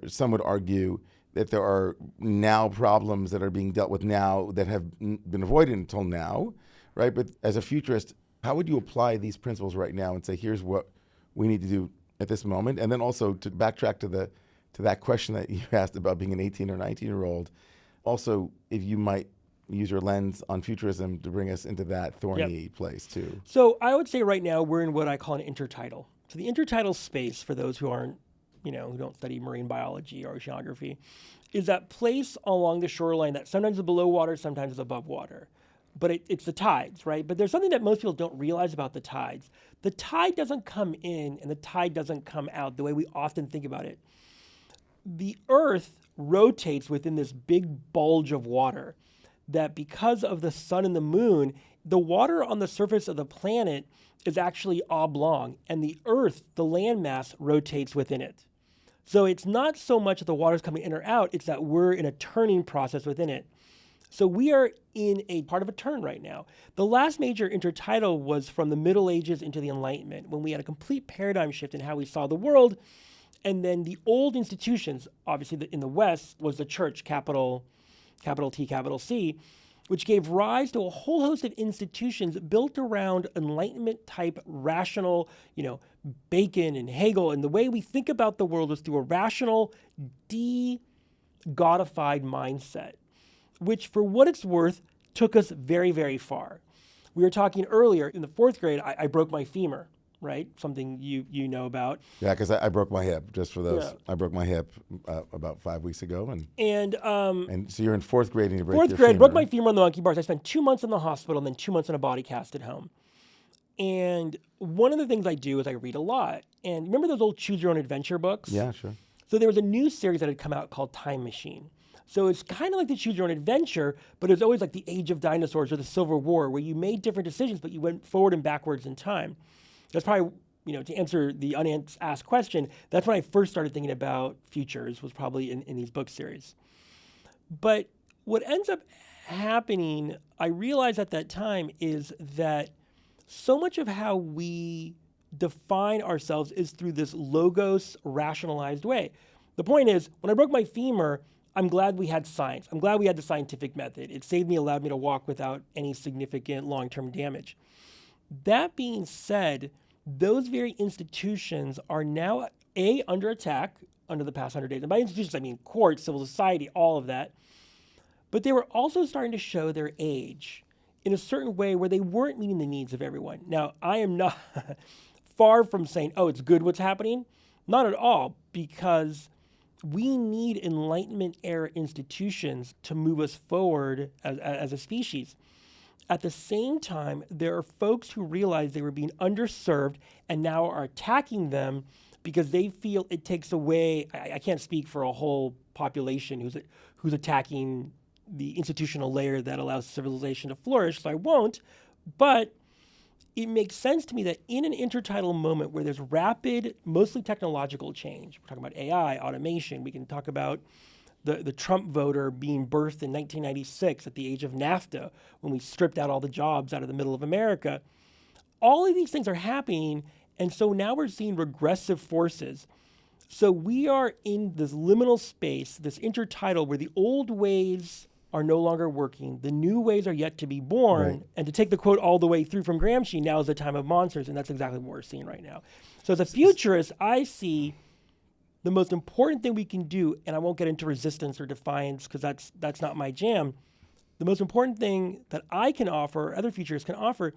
some would argue that there are now problems that are being dealt with now that have been avoided until now, right? But as a futurist, How would you apply these principles right now and say, here's what we need to do at this moment? And then also to backtrack to that question that you asked about being an 18 or 19-year-old, also if you might use your lens on futurism to bring us into that thorny place too. So I would say right now we're in what I call an intertitle. So the intertitle space, for those who aren't, who don't study marine biology or oceanography, is that place along the shoreline that sometimes is below water, sometimes is above water. But it's the tides, right? But there's something that most people don't realize about the tides. The tide doesn't come in and the tide doesn't come out the way we often think about it. The Earth rotates within this big bulge of water that, because of the sun and the moon, the water on the surface of the planet is actually oblong, and the Earth, the landmass, rotates within it. So it's not so much that the water's coming in or out, it's that we're in a turning process within it. So we are in a part of a turn right now. The last major intertidal was from the Middle Ages into the Enlightenment, when we had a complete paradigm shift in how we saw the world. And then the old institutions, obviously in the West, was the church, capital T, capital C, which gave rise to a whole host of institutions built around Enlightenment-type rational, Bacon and Hegel. And the way we think about the world is through a rational, de-godified mindset, which, for what it's worth, took us very, very far. We were talking earlier, in the fourth grade, I broke my femur, right? Something you know about. Yeah, because I broke my hip, just for those. Yeah. I broke my hip about 5 weeks ago. And so you're in fourth grade and you break your femur. Fourth grade, broke my femur on the monkey bars. I spent 2 months in the hospital and then 2 months in a body cast at home. And one of the things I do is I read a lot. And remember those old Choose Your Own Adventure books? Yeah, sure. So there was a new series that had come out called Time Machine. So it's kind of like the Choose Your Own Adventure, but it's always like the Age of Dinosaurs or the Civil War, where you made different decisions, but you went forward and backwards in time. That's probably, to answer the unasked question, that's when I first started thinking about futures, was probably in these book series. But what ends up happening, I realized at that time, is that so much of how we define ourselves is through this logos rationalized way. The point is, when I broke my femur, I'm glad we had science. I'm glad we had the scientific method. It saved me, allowed me to walk without any significant long-term damage. That being said, those very institutions are now, under attack under the past 100 days. And by institutions, I mean courts, civil society, all of that. But they were also starting to show their age in a certain way where they weren't meeting the needs of everyone. Now, I am not far from saying, it's good what's happening. Not at all, because we need Enlightenment-era institutions to move us forward as a species. At the same time, there are folks who realize they were being underserved and now are attacking them because they feel it takes away. I can't speak for a whole population who's attacking the institutional layer that allows civilization to flourish, so I won't. But it makes sense to me that in an intertidal moment where there's rapid, mostly technological change, we're talking about AI, automation, we can talk about the Trump voter being birthed in 1996 at the age of NAFTA, when we stripped out all the jobs out of the middle of America. All of these things are happening, and so now we're seeing regressive forces. So we are in this liminal space, this intertidal, where the old ways are no longer working, the new ways are yet to be born, right. And to take the quote all the way through from Gramsci, now is the time of monsters, and that's exactly what we're seeing right now. So as a futurist, I see the most important thing we can do, and I won't get into resistance or defiance because that's not my jam. The most important thing that I can offer, or other futurists can offer,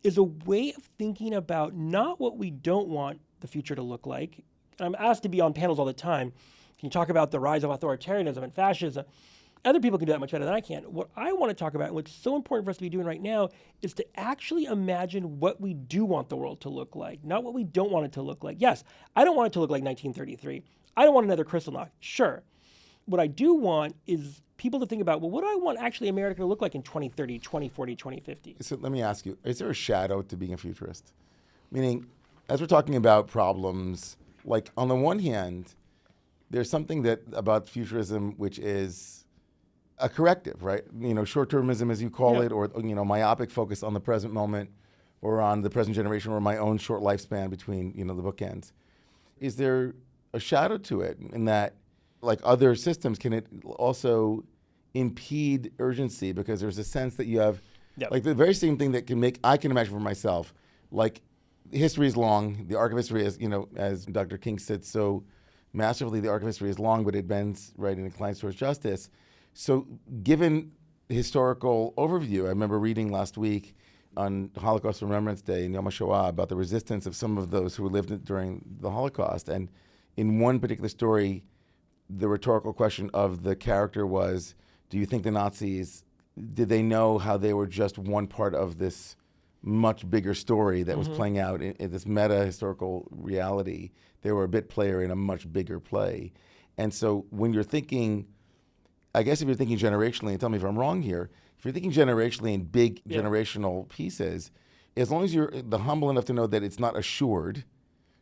is a way of thinking about not what we don't want the future to look like. And I'm asked to be on panels all the time. Can you talk about the rise of authoritarianism and fascism? Other people can do that much better than I can. What I want to talk about, and what's so important for us to be doing right now, is to actually imagine what we do want the world to look like, not what we don't want it to look like. Yes, I don't want it to look like 1933. I don't want another Kristallnacht, sure. What I do want is people to think about, well, what do I want actually America to look like in 2030, 2040, 2050? So let me ask you, is there a shadow to being a futurist? Meaning, as we're talking about problems, like on the one hand, there's something about futurism which is a corrective, right? Short-termism, as you call it, or myopic focus on the present moment, or on the present generation, or my own short lifespan between the bookends. Is there a shadow to it in that, like other systems, can it also impede urgency because there's a sense that you have Yep. Like the very same thing that I can imagine for myself, like history is long, the arc of history is, as Dr. King said so masterfully, the arc of history is long, but it bends right and inclines towards justice. So given historical overview, I remember reading last week on Holocaust Remembrance Day in Yom HaShoah about the resistance of some of those who lived during the Holocaust. And in one particular story, the rhetorical question of the character was, do you think the Nazis, did they know how they were just one part of this much bigger story that was playing out in this meta-historical reality? They were a bit player in a much bigger play. And so when you're thinking, I guess if you're thinking generationally, and tell me if I'm wrong here, if you're thinking generationally in big generational pieces, as long as you're humble enough to know that it's not assured,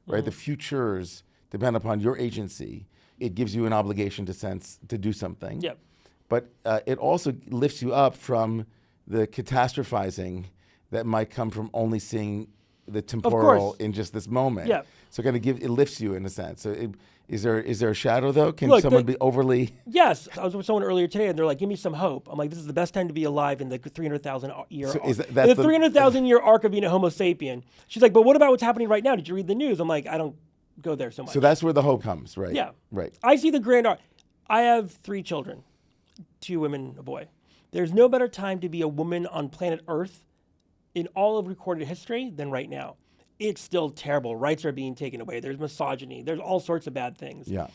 right? The futures depend upon your agency. It gives you an obligation to do something. Yep. But it also lifts you up from the catastrophizing that might come from only seeing the temporal in just this moment. Yeah. So it lifts you in a sense. So is there a shadow though? Can Look, someone be overly? Yes. I was with someone earlier today and they're like, give me some hope. I'm like, this is the best time to be alive in the 300,000 year So arc. is that's the 300,000 year arc of being a Homo sapien. She's like, but what about what's happening right now? Did you read the news? I'm like, I don't go there so much. So that's where the hope comes, right? Yeah. Right. I see the grand arc. I have 3 children, 2 women, a boy. There's no better time to be a woman on planet Earth in all of recorded history than right now. It's still terrible. Rights are being taken away. There's misogyny. There's all sorts of bad things. Yeah.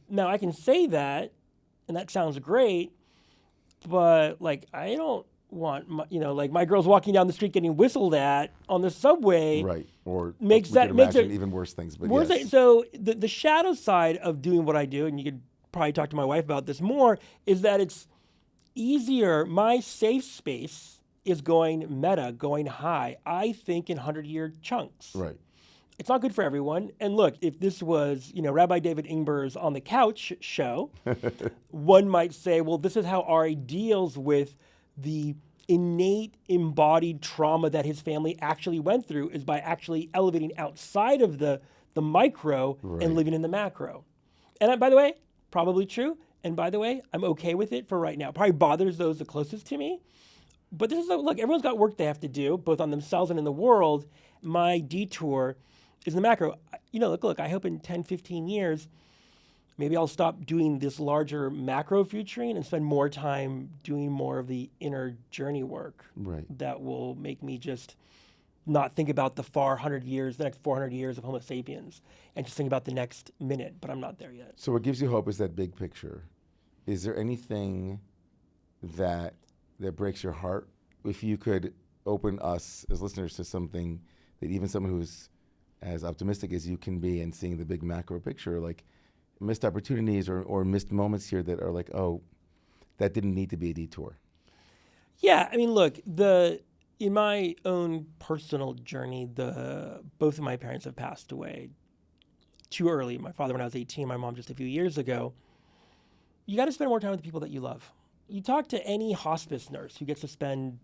Now, I can say that, and that sounds great, but like I don't want my girls walking down the street getting whistled at on the subway. Right. Or makes it even worse things. But yes. So the shadow side of doing what I do, and you could probably talk to my wife about this more, is that it's easier. My safe space is going meta, going high. I think in 100-year chunks. Right. It's not good for everyone. And look, if this was, Rabbi David Ingber's On the Couch show, one might say, well, this is how Ari deals with the innate embodied trauma that his family actually went through, is by actually elevating outside of the micro and living in the macro. And by the way, probably true. And by the way, I'm okay with it for right now. Probably bothers those the closest to me. But this is, look, everyone's got work they have to do, both on themselves and in the world. My detour is the macro. Look, I hope in 10, 15 years, maybe I'll stop doing this larger macro futuring and spend more time doing more of the inner journey work. Right. That will make me just not think about the the next 400 years of Homo sapiens, and just think about the next minute, but I'm not there yet. So what gives you hope is that big picture. Is there anything that breaks your heart? If you could open us as listeners to something that even someone who's as optimistic as you can be and seeing the big macro picture, like missed opportunities or missed moments here that are like, oh, that didn't need to be a detour. Yeah, I mean, look, in my own personal journey, both of my parents have passed away too early. My father when I was 18, my mom just a few years ago. You got to spend more time with the people that you love. You talk to any hospice nurse who gets to spend,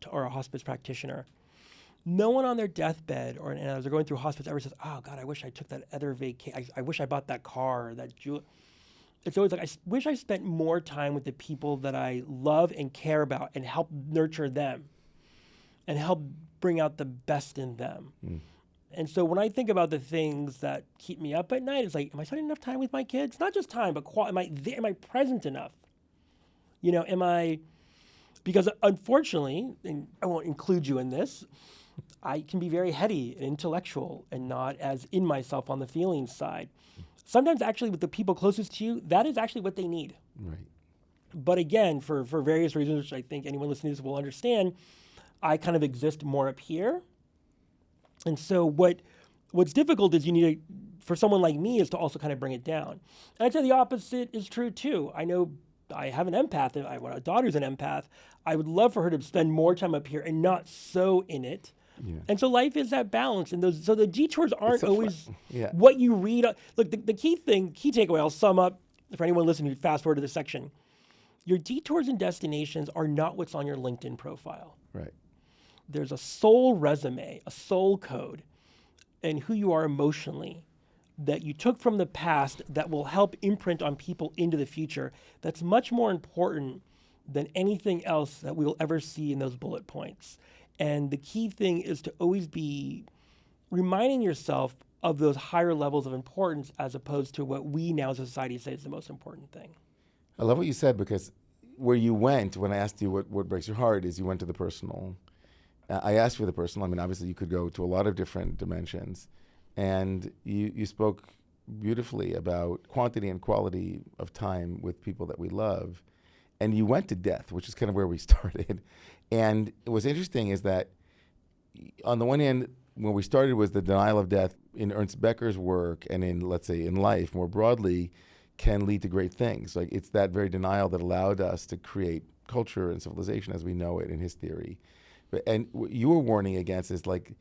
or a hospice practitioner, no one on their deathbed or as they're going through hospice ever says, oh God, I wish I took that other vacation. I wish I bought that car, that jewel. It's always like, I wish I spent more time with the people that I love and care about and help nurture them and help bring out the best in them. And so when I think about the things that keep me up at night, it's like, am I spending enough time with my kids? Not just time, but am I present enough? Because unfortunately, and I won't include you in this, I can be very heady and intellectual and not as in myself on the feelings side. Sometimes actually with the people closest to you, that is actually what they need. Right. But again, for various reasons, which I think anyone listening to this will understand, I kind of exist more up here. And so what's difficult is for someone like me, is to also kind of bring it down. And I'd say the opposite is true too. I know I have an empath, and my daughter's an empath. I would love for her to spend more time up here and not so in it. Yeah. And so life is that balance. And so the detours aren't always what you read. Look, the key takeaway, I'll sum up for anyone listening who fast forward to this section. Your detours and destinations are not what's on your LinkedIn profile. Right. There's a soul resume, a soul code, and who you are emotionally that you took from the past that will help imprint on people into the future. That's much more important than anything else that we'll ever see in those bullet points. And the key thing is to always be reminding yourself of those higher levels of importance as opposed to what we now as a society say is the most important thing. I love what you said, because where you went, when I asked you what breaks your heart, is you went to the personal. I asked for the personal. I mean, obviously you could go to a lot of different dimensions. And you spoke beautifully about quantity and quality of time with people that we love. And you went to death, which is kind of where we started. And what's interesting is that on the one hand, when we started was the denial of death in Ernst Becker's work and in, let's say, in life more broadly, can lead to great things. Like, it's that very denial that allowed us to create culture and civilization as we know it in his theory. And what you were warning against is like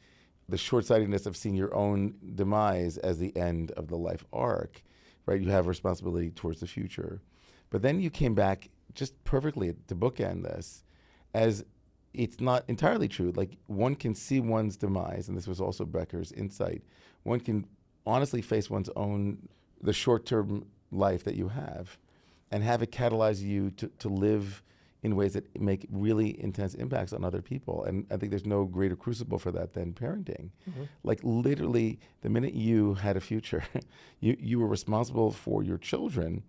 the short-sightedness of seeing your own demise as the end of the life arc, right? You have responsibility towards the future. But then you came back just perfectly to bookend this as it's not entirely true. Like, one can see one's demise, and this was also Becker's insight. One can honestly face one's own, the short-term life that you have, and have it catalyze you to live in ways that make really intense impacts on other people. And I think there's no greater crucible for that than parenting. Mm-hmm. Like, literally, the minute you had a future, you were responsible for your children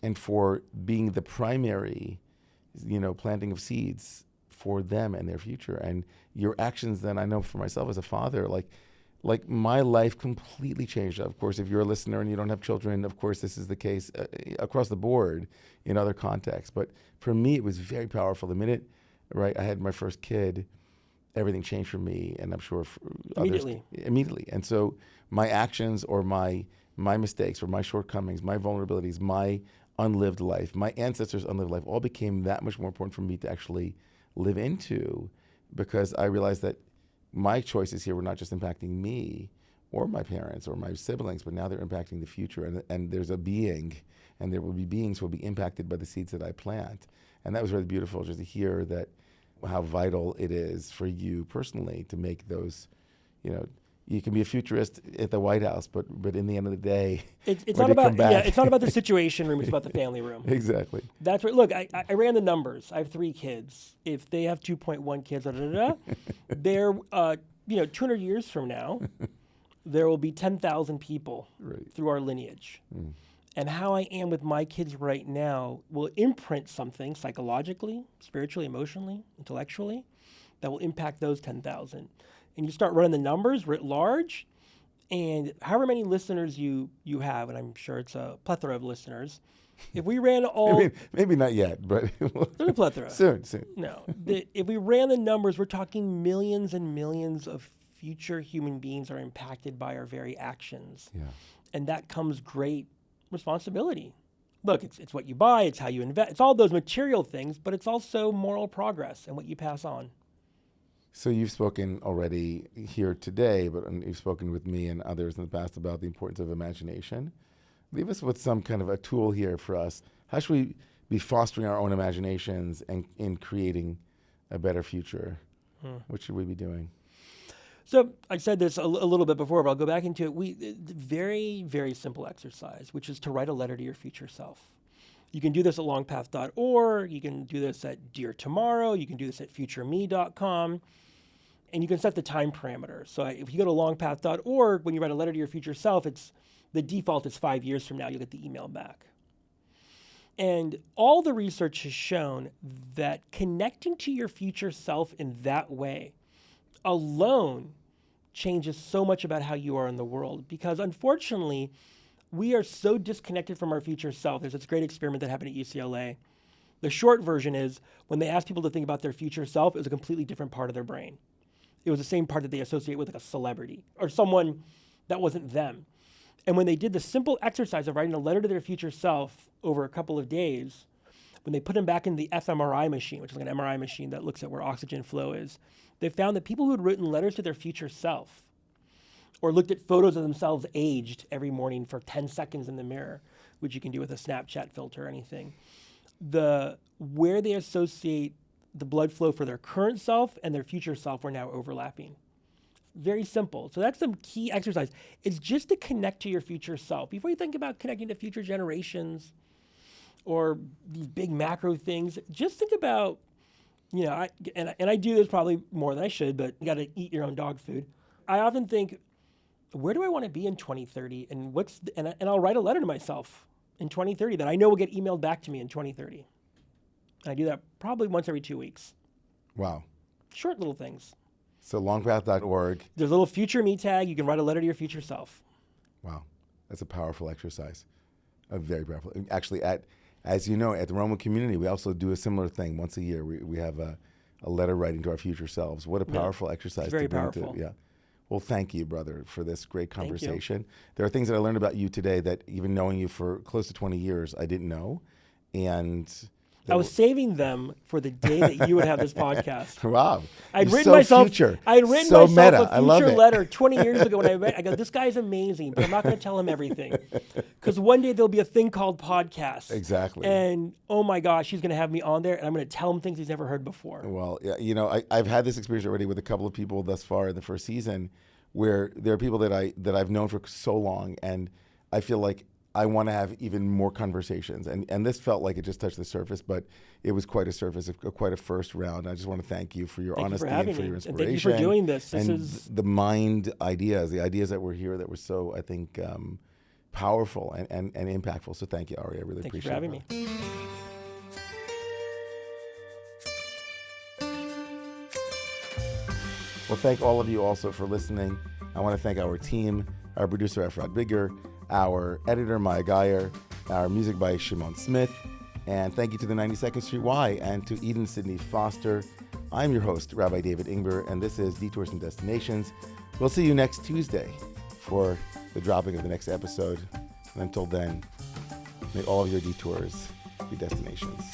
and for being the primary, planting of seeds for them and their future. And your actions then, I know for myself as a father, like my life completely changed. Of course, if you're a listener and you don't have children, of course, this is the case across the board in other contexts. But for me, it was very powerful. The minute, right, I had my first kid, everything changed for me, and I'm sure for Immediately. others. Immediately. And so my actions or my mistakes or my shortcomings, my vulnerabilities, my unlived life, my ancestors' unlived life, all became that much more important for me to actually live into, because I realized that my choices here were not just impacting me or my parents or my siblings, but now they're impacting the future. And there's a being, and there will be beings who will be impacted by the seeds that I plant. And that was really beautiful just to hear that, how vital it is for you personally to make those, you can be a futurist at the White House, but in the end of the day, it's not about it's not about the situation room. It's about the family room. Exactly. That's right. Look, I ran the numbers. I have 3 kids. If they have 2.1 kids, they're 200 years from now, there will be 10,000 people through our lineage. Mm. And how I am with my kids right now will imprint something psychologically, spiritually, emotionally, intellectually, that will impact those 10,000. And you start running the numbers writ large, and however many listeners you have, and I'm sure it's a plethora of listeners, if we ran all... maybe not yet, but... There's a plethora. Soon. No. If we ran the numbers, we're talking millions and millions of future human beings are impacted by our very actions. Yeah. And that comes great responsibility. Look, it's what you buy, it's how you invest, it's all those material things, but it's also moral progress and what you pass on. So you've spoken already here today, but you've spoken with me and others in the past about the importance of imagination. Leave us with some kind of a tool here for us. How should we be fostering our own imaginations and in creating a better future? What should we be doing? So I said this a little bit before, but I'll go back into it. Very, very simple exercise, which is to write a letter to your future self. You can do this at longpath.org. You can do this at Dear Tomorrow. You can do this at futureme.com. And you can set the time parameter. So if you go to longpath.org, when you write a letter to your future self, the default is 5 years from now. You'll get the email back. And all the research has shown that connecting to your future self in that way alone changes so much about how you are in the world. Because unfortunately, we are so disconnected from our future self. There's this great experiment that happened at UCLA. The short version is when they asked people to think about their future self, it was a completely different part of their brain. It was the same part that they associate with like a celebrity or someone that wasn't them. And when they did the simple exercise of writing a letter to their future self over a couple of days, when they put them back in the fMRI machine, which is like an MRI machine that looks at where oxygen flow is, they found that people who had written letters to their future self or looked at photos of themselves aged every morning for 10 seconds in the mirror, which you can do with a Snapchat filter or anything, where they associate the blood flow for their current self and their future self were now overlapping. Very simple. So that's some key exercise. It's just to connect to your future self. Before you think about connecting to future generations or these big macro things. Just think about, I do this probably more than I should, but you got to eat your own dog food. I often think, where do I want to be in 2030? And and I'll write a letter to myself in 2030 that I know will get emailed back to me in 2030. And I do that probably once every 2 weeks. Wow. Short little things. So longpath.org. There's a little future me tag. You can write a letter to your future self. Wow. That's a powerful exercise. A very powerful. Actually, as you know, at the Roman community, we also do a similar thing once a year. We have a letter writing to our future selves. What a powerful exercise. It's very to bring powerful. Yeah. Well, thank you, brother, for this great conversation. There are things that I learned about you today that even knowing you for close to 20 years, I didn't know. And I was saving them for the day that you would have this podcast. Wow. I'd written myself a future letter 20 years ago when I go, this guy's amazing, but I'm not going to tell him everything. Because one day there'll be a thing called podcast. Exactly. And oh my gosh, he's going to have me on there and I'm going to tell him things he's never heard before. Well, yeah, I've had this experience already with a couple of people thus far in the first season where there are people that I've known for so long, and I feel like I want to have even more conversations. And this felt like it just touched the surface, but it was quite a surface, quite a first round. I just want to thank you for your honesty and for your inspiration. And thank you for doing this. The mind ideas, the ideas that were here that were so, I think, powerful and impactful. So thank you, Ari. I really appreciate it. Thank you for having me. Well, thank all of you also for listening. I want to thank our team, our producer, Efrat, our editor, Maya Geyer, our music by Shimon Smith, and thank you to the 92nd Street Y and to Eden Sidney Foster. I'm your host, Rabbi David Ingber, and this is Detours and Destinations. We'll see you next Tuesday for the dropping of the next episode. And until then, may all of your detours be destinations.